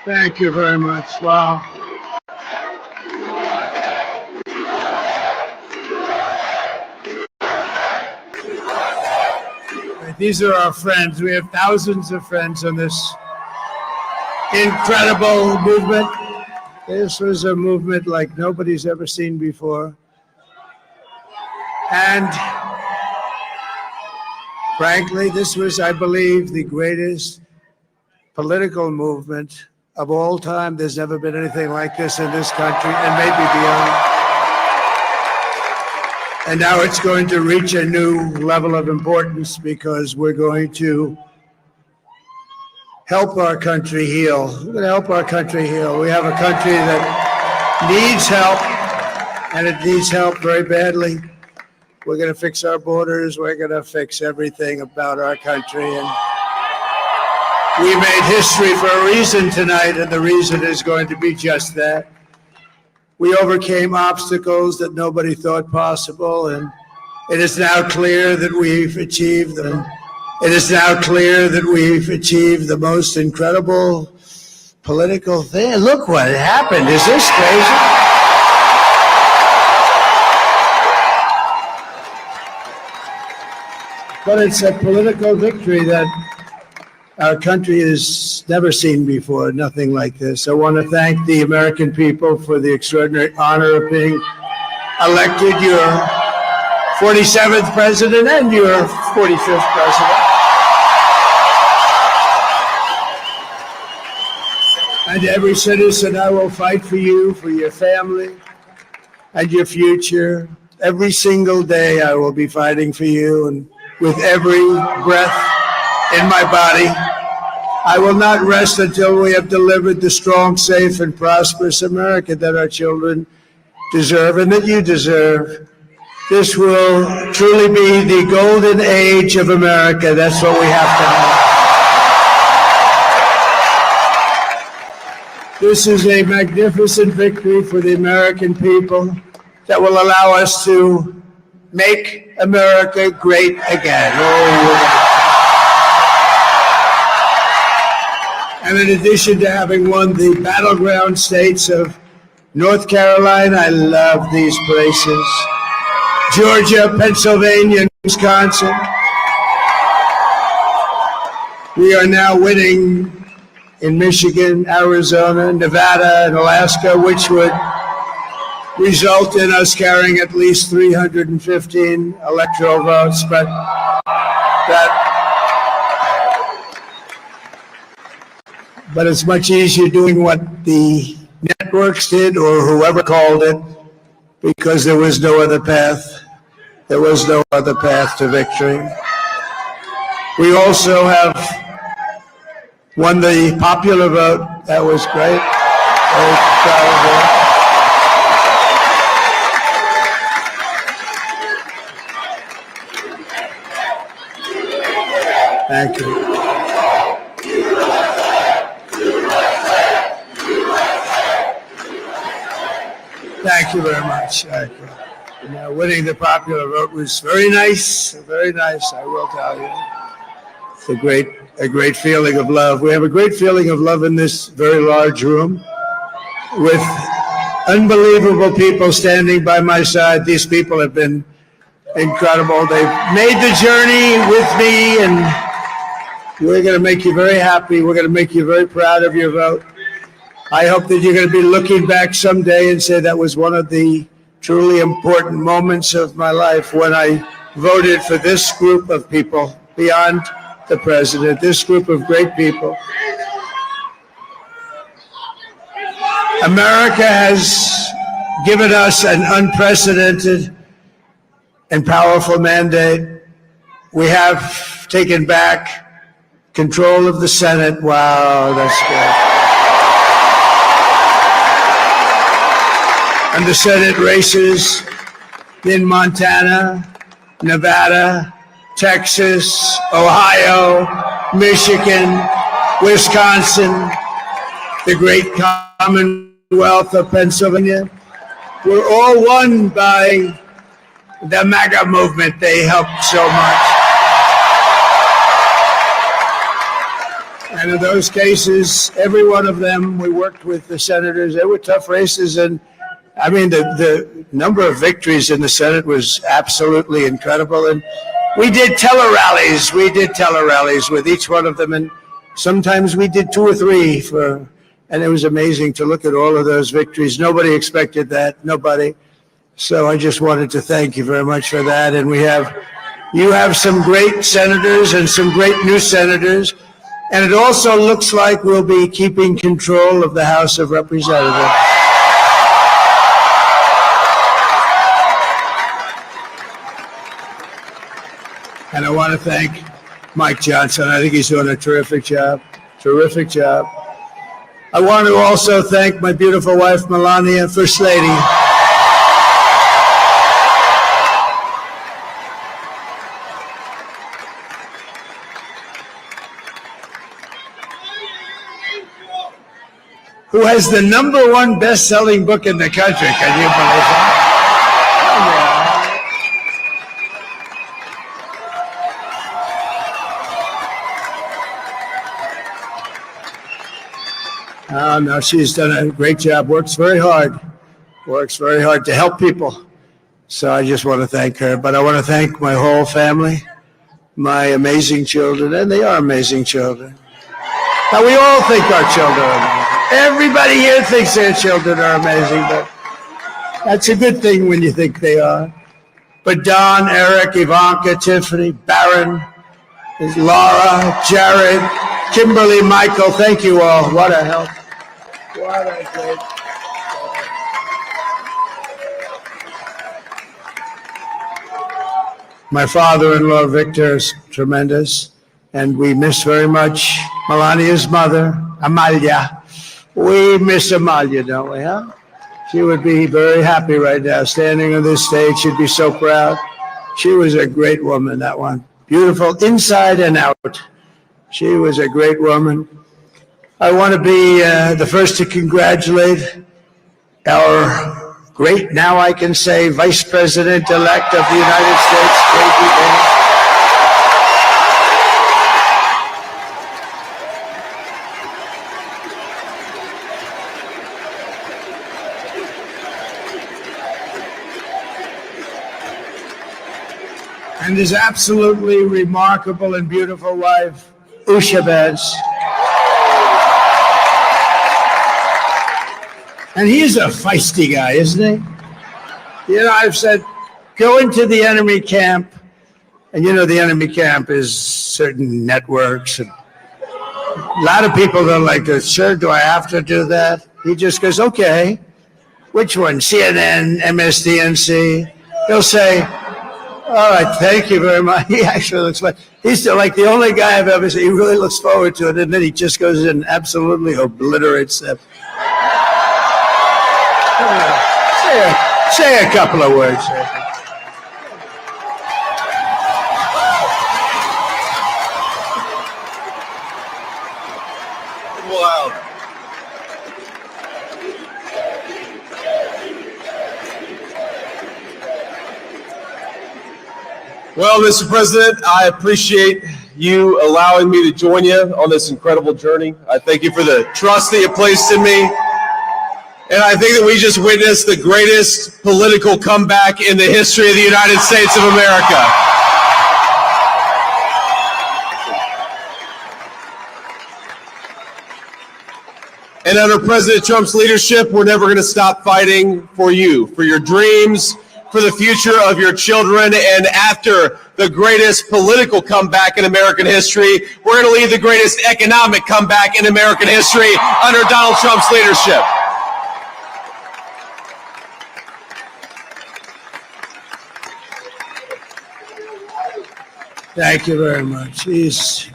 Thank you very much. Wow. These are our friends. We have thousands of friends on this incredible movement. This was a movement like nobody's ever seen before. And frankly, this was, I believe, the greatest political movement of all time. There's never been anything like this in this country and maybe beyond. And now it's going to reach a new level of importance because we're going to help our country heal. We're going to help our country heal. We have a country that needs help, and it needs help very badly. We're going to fix our borders. We're going to fix everything about our country. And We made history for a reason tonight, and the reason is going to be just that. We overcame obstacles that nobody thought possible, and it is now clear that we've achieved them. It is now clear that we've achieved the most incredible political thing. Look what happened. Is this crazy? But it's a political victory that our country has never seen before, nothing like this. I want to thank the American people for the extraordinary honor of being elected your 47th president and your 45th president. And every citizen, I will fight for you, for your family, and your future. Every single day I will be fighting for you, and with every breath in my body, I will not rest until we have delivered the strong, safe, and prosperous America that our children deserve and that you deserve. This will truly be the golden age of America. That's what we have to have. This is a magnificent victory for the American people that will allow us to make America great again. And in addition to having won the battleground states of North Carolina, I love these places, Georgia, Pennsylvania, and Wisconsin, we are now winning in Michigan, Arizona, Nevada, and Alaska, which would result in us carrying at least 315 electoral votes, but it's much easier doing what the networks did or whoever called it, because there was no other path. There was no other path to victory. We also have won the popular vote. That was great. Very proud of that. Thank you. Thank you very much. Winning the popular vote was very nice, I will tell you. It's a great feeling of love. We have a great feeling of love in this very large room with unbelievable people standing by my side. These people have been incredible. They've made the journey with me, and we're going to make you very happy. We're going to make you very proud of your vote. I hope that you're going to be looking back someday and say that was one of the truly important moments of my life when I voted for this group of people beyond the president, this group of great people. America has given us an unprecedented and powerful mandate. We have taken back control of the Senate. Wow, that's good. And the Senate races in Montana, Nevada, Texas, Ohio, Michigan, Wisconsin, the great Commonwealth of Pennsylvania, were all won by the MAGA movement. They helped so much. And in those cases, every one of them, we worked with the senators. They were tough races, and I mean, the number of victories in the Senate was absolutely incredible. And we did tele-rallies. With each one of them. And sometimes we did 2 or 3 and it was amazing to look at all of those victories. Nobody expected that. Nobody. So I just wanted to thank you very much for that. And you have some great senators and some great new senators. And it also looks like we'll be keeping control of the House of Representatives. And I want to thank Mike Johnson. I think he's doing a terrific job. I want to also thank my beautiful wife, Melania, First Lady. has the #1 best-selling book in the country. Can you believe that? Oh, no, she's done a great job. Works very hard to help people. So I just want to thank her. But I want to thank my whole family, my amazing children, and they are amazing children. Now, we all think our children are amazing. Everybody here thinks their children are amazing, but that's a good thing when you think they are. But Don, Eric, Ivanka, Tiffany, Barron, Laura, Jared, Kimberly, Michael, thank you all. What a help. What a great. My father-in-law, Victor, is tremendous, and we miss very much Melania's mother, Amalia. We miss Amalia, don't we, huh? She would be very happy right now, standing on this stage. She'd be so proud. She was a great woman, that one. Beautiful inside and out. She was a great woman. I want to be the first to congratulate our great, now I can say, Vice President-elect of the United States, J.D. Vance. And his absolutely remarkable and beautiful wife, Usha Vance. And he's a feisty guy, isn't he? You know, I've said, go into the enemy camp. And you know, the enemy camp is certain networks. And a lot of people don't like this. Sure, do I have to do that? He just goes, okay. Which one? CNN, MSDNC? He'll say, all right, thank you very much. He actually looks like, he's like the only guy I've ever seen. He really looks forward to it. And then he just goes in and absolutely obliterates them. Say a couple of words. Wow. Well, Mr. President, I appreciate you allowing me to join you on this incredible journey. I thank you for the trust that you placed in me. And I think that we just witnessed the greatest political comeback in the history of the United States of America. And under President Trump's leadership, we're never going to stop fighting for you, for your dreams, for the future of your children. And after the greatest political comeback in American history, we're going to lead the greatest economic comeback in American history under Donald Trump's leadership. Thank you very much. He's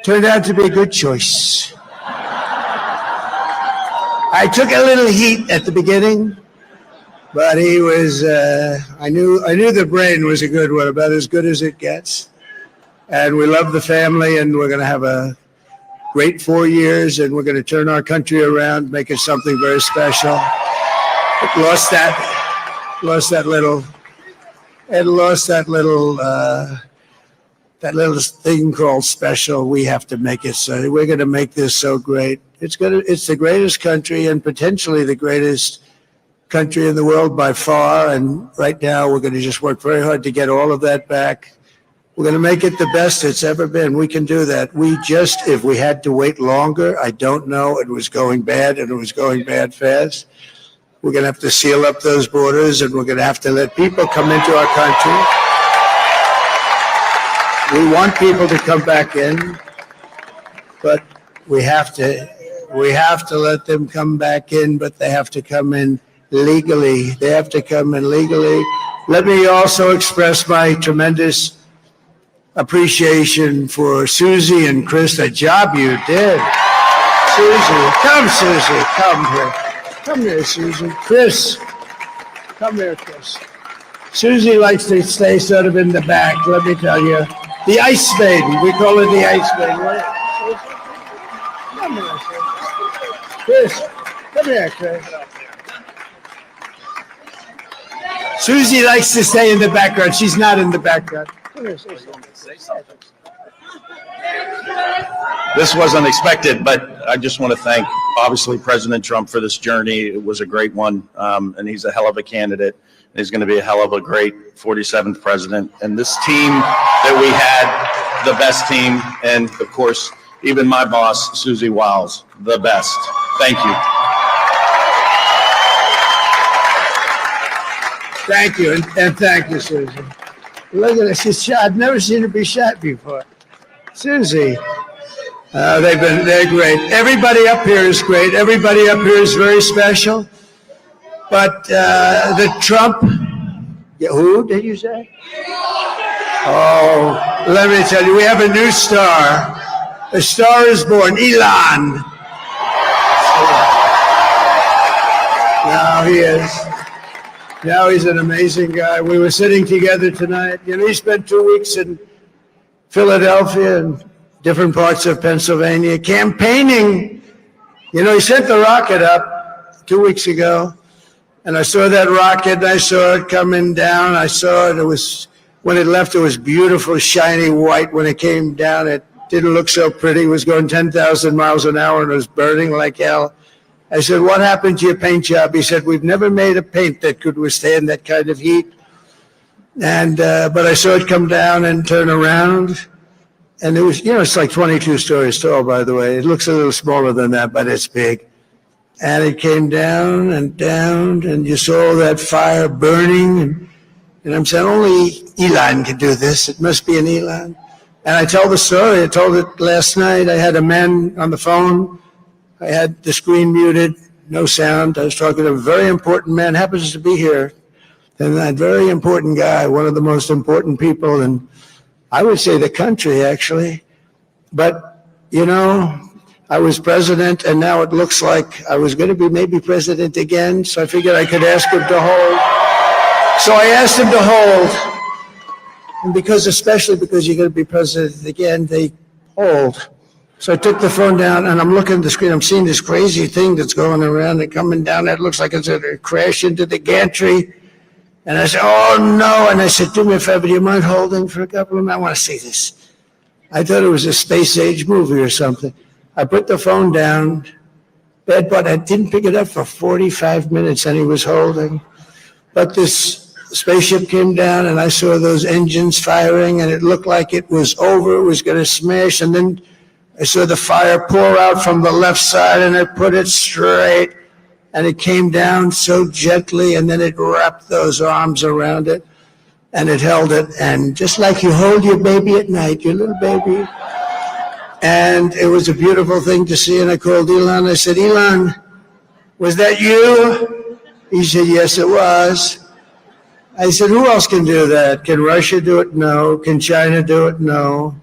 turned out to be a good choice. I took a little heat at the beginning, but he was, I knew the brain was a good one, about as good as it gets. And we love the family, and we're going to have a great 4 years, and we're going to turn our country around, make it something very special. It lost that little thing called special. We have to make it so. We're going to make this so great. It's the greatest country and potentially the greatest country in the world by far. And right now we're going to just work very hard to get all of that back. We're going to make it the best it's ever been. We can do that. If we had to wait longer, I don't know. It was going bad, and it was going bad fast. We're going to have to seal up those borders, and we're going to have to let people come into our country. We want people to come back in, but we have to let them come back in, but they have to come in legally. They have to come in legally. Let me also express my tremendous appreciation for Susie and Chris, the job you did. Susie, come here. Come here, Susie. Chris, come here, Chris. Susie likes to stay sort of in the back, let me tell you. The Ice Maiden, we call her the Ice Maiden. Come here, Susie. Chris, come here, Chris. Susie likes to stay in the background. She's not in the background. Come here, say something. This was unexpected, but I just want to thank, obviously, President Trump for this journey. It was a great one, and he's a hell of a candidate. He's going to be a hell of a great 47th president. And this team that we had, the best team, and, of course, even my boss, Susie Wiles, the best. Thank you. Thank you, and thank you, Susie. Look at this. She's shot. I've never seen her be shot before. Susie. They're great. Everybody up here is great. Everybody up here is very special. But the Trump, who did you say? Oh, let me tell you, we have a new star. A star is born, Elon. Now he is. Now he's an amazing guy. We were sitting together tonight. You know, he spent 2 weeks in Philadelphia and different parts of Pennsylvania campaigning. You know, he sent the rocket up 2 weeks ago, and I saw that rocket, and I saw it coming down. I saw it. It was, when it left, it was beautiful, shiny white. When it came down, it didn't look so pretty. It was going 10,000 miles an hour, and it was burning like hell. I said, what happened to your paint job? He said, we've never made a paint that could withstand that kind of heat. And but I saw it come down and turn around. And it was, you know, it's like 22 stories tall, by the way. It looks a little smaller than that, but it's big. And it came down, and you saw that fire burning. And I'm saying, only Elon can do this. It must be an Elon. And I told the story. I told it last night. I had a man on the phone. I had the screen muted, no sound. I was talking to a very important man, happens to be here. And that very important guy, one of the most important people in, I would say, the country, actually. But, you know, I was president, and now it looks like I was going to be maybe president again, so I figured I could ask him to hold. So I asked him to hold. And especially because you're going to be president again, they hold. So I took the phone down, and I'm looking at the screen. I'm seeing this crazy thing that's going around and coming down. That looks like it's going to crash into the gantry. And I said, oh, no. And I said, do me a favor, do you mind holding for a couple of minutes? I want to see this. I thought it was a space-age movie or something. I put the phone down, but I didn't pick it up for 45 minutes, and he was holding. But this spaceship came down, and I saw those engines firing, and it looked like it was over. It was going to smash, and then I saw the fire pour out from the left side, and I put it straight, and it came down so gently, and then it wrapped those arms around it, and it held it, and just like you hold your baby at night, your little baby. And it was a beautiful thing to see, and I called Elon. I said, Elon, was that you? He said, yes, it was. I said, who else can do that? Can Russia do it? No. Can China do it? No.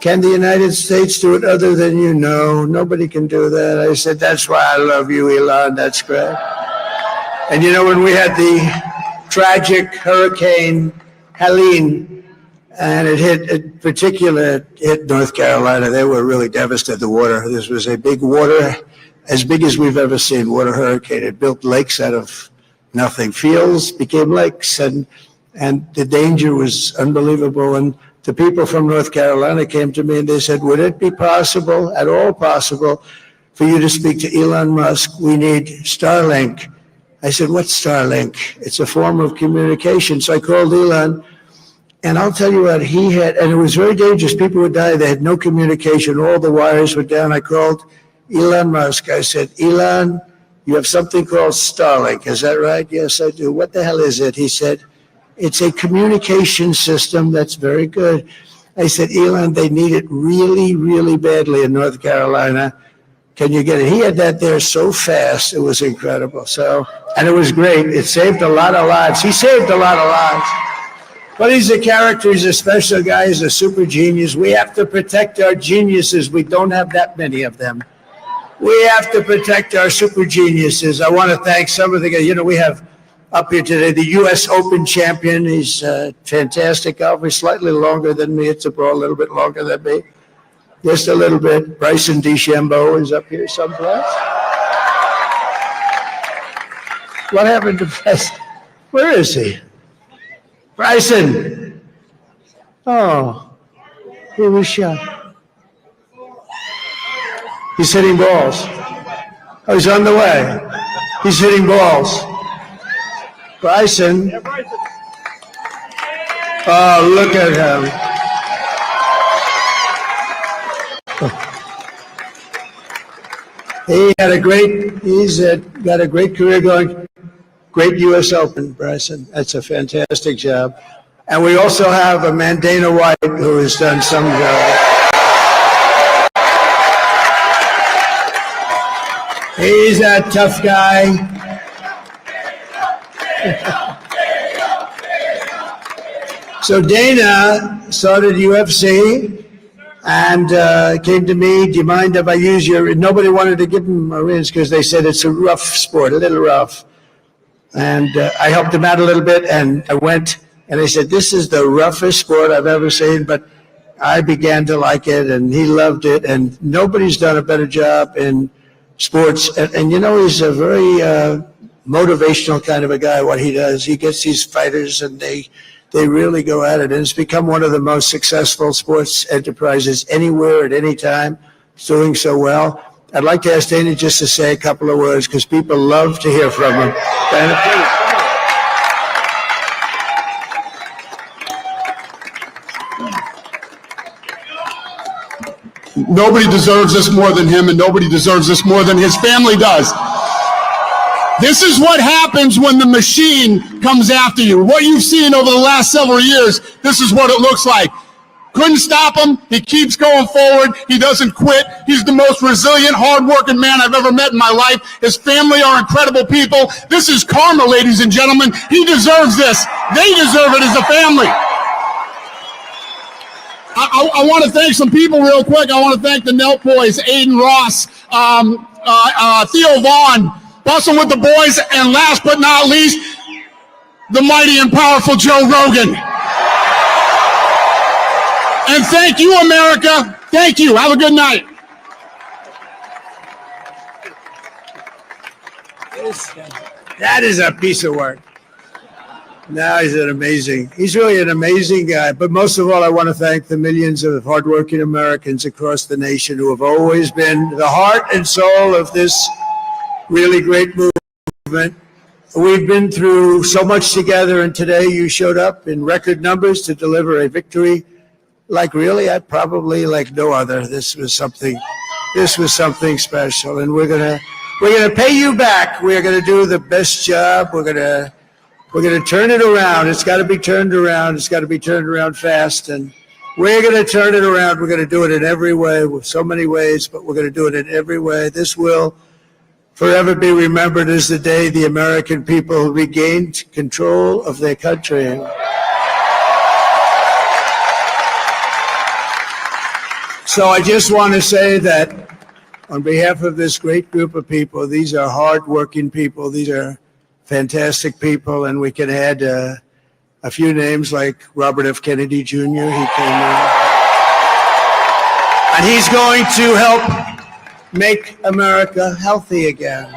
Can the United States do it other than you? No, nobody can do that. I said, that's why I love you, Elon. That's great. And you know, when we had the tragic Hurricane Helene, and it hit North Carolina, they were really devastated. The water, this was a big water, as big as we've ever seen, water hurricane. It built lakes out of nothing. Fields became lakes, and the danger was unbelievable. And the people from North Carolina came to me and they said, would it be possible, at all possible, for you to speak to Elon Musk? We need Starlink. I said, what's Starlink? It's a form of communication. So I called Elon, and I'll tell you what he had, and it was very dangerous. People would die. They had no communication. All the wires were down. I called Elon Musk. I said, Elon, you have something called Starlink. Is that right? Yes, I do. What the hell is it? He said, it's a communication system that's very good. I said, Elon, they need it really, really badly in North Carolina. Can you get it? He had that there so fast. It was incredible. So, and it was great. It saved a lot of lives. He saved a lot of lives. But he's a character. He's a special guy. He's a super genius. We have to protect our geniuses. We don't have that many of them. We have to protect our super geniuses. I want to thank some of the guys. You know, we have up here today the U.S. Open champion. He's fantastic golfer. He's slightly longer than me. It's a little bit longer than me. Just a little bit. Bryson DeChambeau is up here someplace. What happened to Bryson? Where is he? Bryson. Oh, he was shot. He's hitting balls. Oh, he's on the way. He's hitting balls. Bryson. Oh, look at him. He's got a great career going. Great U.S. Open, Bryson. That's a fantastic job. And we also have a Mandana White who has done some He's a tough guy. So Dana started UFC and came to me, do you mind if I use your, nobody wanted to give him a rinse because they said it's a rough sport, a little rough. And I helped him out a little bit, and I went, and I said, this is the roughest sport I've ever seen, but I began to like it, and he loved it, and nobody's done a better job in sports. And you know, he's a very motivational kind of a guy, what he does. He gets these fighters, and they really go at it, and it's become one of the most successful sports enterprises anywhere at any time. It's doing so well. I'd like to ask Dana just to say a couple of words because people love to hear from him. Dana, please. Nobody deserves this more than him, and nobody deserves this more than his family does. This is what happens when the machine comes after you. What you've seen over the last several years, this is what it looks like. Couldn't stop him. He keeps going forward. He doesn't quit. He's the most resilient, hardworking man I've ever met in my life. His family are incredible people. This is karma, ladies and gentlemen. He deserves this. They deserve it as a family. I want to thank some people real quick. I want to thank the Nelk boys, Aiden Ross, Theo Vaughn, Bustin' with the boys, and last but not least, the mighty and powerful Joe Rogan. And thank you, America. Thank you. Have a good night. That is a piece of work. Now he's really an amazing guy. But most of all, I want to thank the millions of hardworking Americans across the nation who have always been the heart and soul of this really great movement. We've been through so much together, and today you showed up in record numbers to deliver a victory like really, I probably like no other. This was something special, and we're gonna pay you back. We're gonna do the best job. We're gonna turn it around. It's got to be turned around. It's got to be turned around fast, and we're gonna turn it around. We're gonna do it in every way, with so many ways, but we're gonna do it in every way. This will forever be remembered as the day the American people regained control of their country. So I just want to say that on behalf of this great group of people, these are hardworking people. These are fantastic people, and we can add a few names like Robert F. Kennedy Jr. He came in, and he's going to help make America healthy again.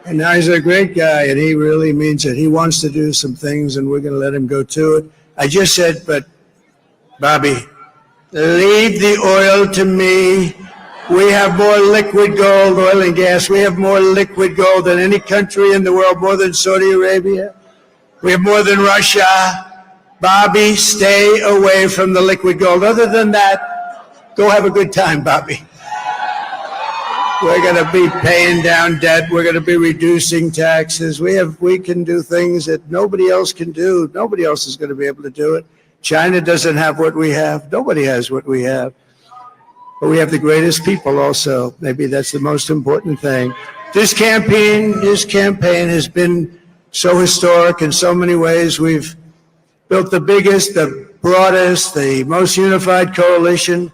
And now he's a great guy, and he really means it. He wants to do some things, and we're going to let him go to it. I just said, but Bobby, leave the oil to me. We have more liquid gold, oil and gas. We have more liquid gold than any country in the world, more than Saudi Arabia. We have more than Russia. Bobby, stay away from the liquid gold. Other than that, go have a good time, Bobby. We're going to be paying down debt. We're going to be reducing taxes. We can do things that nobody else can do. Nobody else is going to be able to do it. China doesn't have what we have. Nobody has what we have. But we have the greatest people also. Maybe that's the most important thing. This campaign has been so historic in so many ways. We've built the biggest, the broadest, the most unified coalition.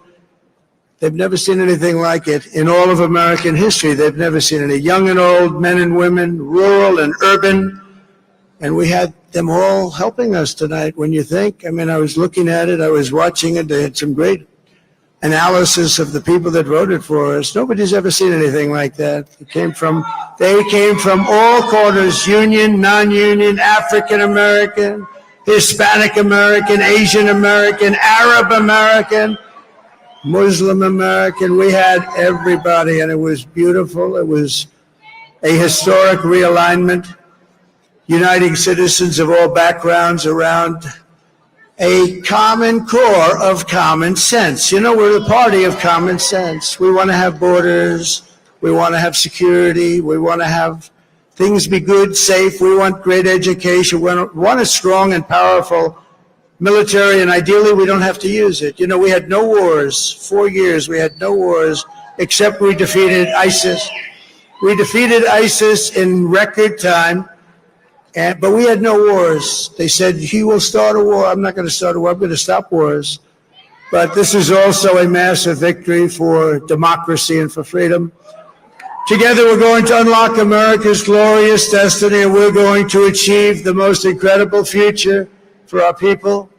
They've never seen anything like it in all of American history. They've never seen it. Young and old, men and women, rural and urban, And we had them all helping us tonight. When you think, I mean, I was looking at it, I was watching it. They had some great analysis of the people that voted for us. Nobody's ever seen anything like that. They came from all corners, union, non-union, African American, Hispanic American, Asian American, Arab American, Muslim American. We had everybody, and it was beautiful. It was a historic realignment, uniting citizens of all backgrounds around a common core of common sense. You know, we're the party of common sense. We want to have borders. We want to have security. We want to have things be good, safe. We want great education. We want a strong and powerful military, and ideally we don't have to use it. You know, we had no wars. 4 years we had no wars, except we defeated ISIS. We defeated ISIS in record time. But we had no wars. They said, he will start a war. I'm not going to start a war. I'm going to stop wars. But this is also a massive victory for democracy and for freedom. Together, we're going to unlock America's glorious destiny, and we're going to achieve the most incredible future for our people.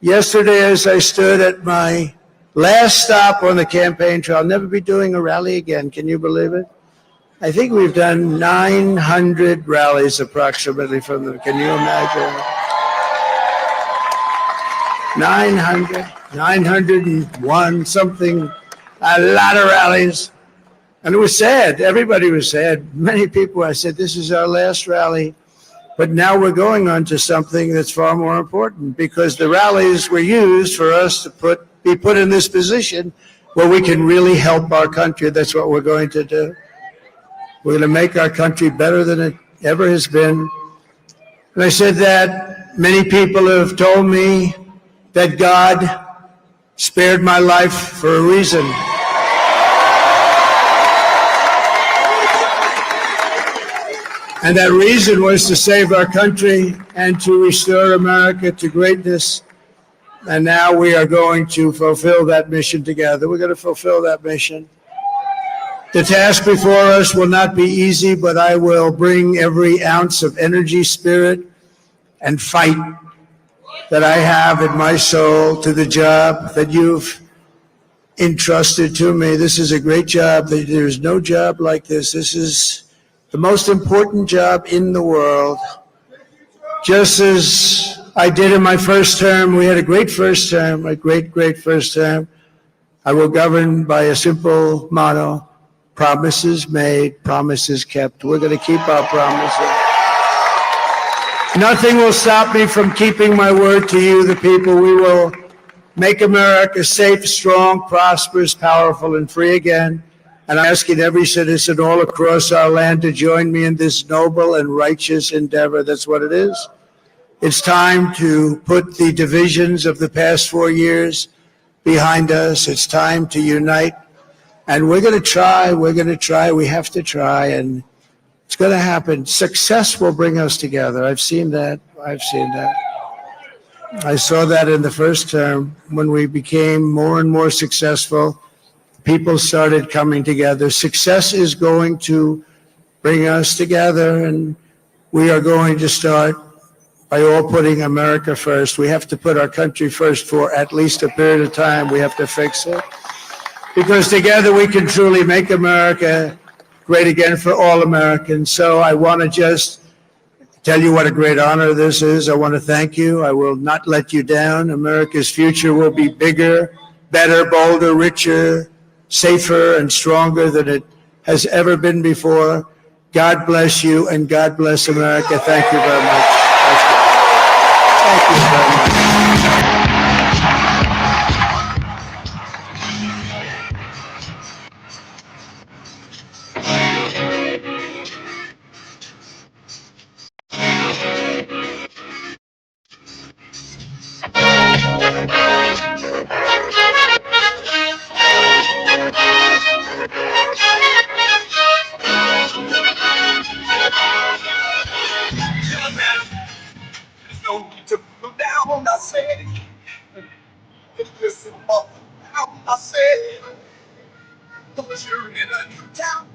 Yesterday, as I stood at my last stop on the campaign trail, I'll never be doing a rally again. Can you believe it? I think we've done 900 rallies approximately from them. Can you imagine? 901, something, a lot of rallies. And it was sad. Everybody was sad. Many people, I said, this is our last rally. But now we're going on to something that's far more important, because the rallies were used for us to be put in this position where we can really help our country. That's what we're going to do. We're going to make our country better than it ever has been. And I said that many people have told me that God spared my life for a reason. And that reason was to save our country and to restore America to greatness. And now we are going to fulfill that mission together. We're going to fulfill that mission. The task before us will not be easy, but I will bring every ounce of energy, spirit, and fight that I have in my soul to the job that you've entrusted to me. This is a great job. There's no job like this. This is the most important job in the world. Just as I did in my first term, we had a great first term, a great first term. I will govern by a simple motto: promises made, promises kept. We're going to keep our promises. Nothing will stop me from keeping my word to you, the people. We will make America safe, strong, prosperous, powerful, and free again. And I'm asking every citizen all across our land to join me in this noble and righteous endeavor. That's what it is. It's time to put the divisions of the past 4 years behind us. It's time to unite. And we're going to try. We have to try. And it's going to happen. Success will bring us together. I've seen that. I saw that in the first term when we became more and more successful. People started coming together. Success is going to bring us together, and we are going to start by all putting America first. We have to put our country first for at least a period of time. We have to fix it, because together we can truly make America great again for all Americans. So I want to just tell you what a great honor this is. I want to thank you. I will not let you down. America's future will be bigger, better, bolder, richer, safer, and stronger than it has ever been before. God bless you, and God bless America. Thank you very much. Thank you very much. I said, don't you in a new town?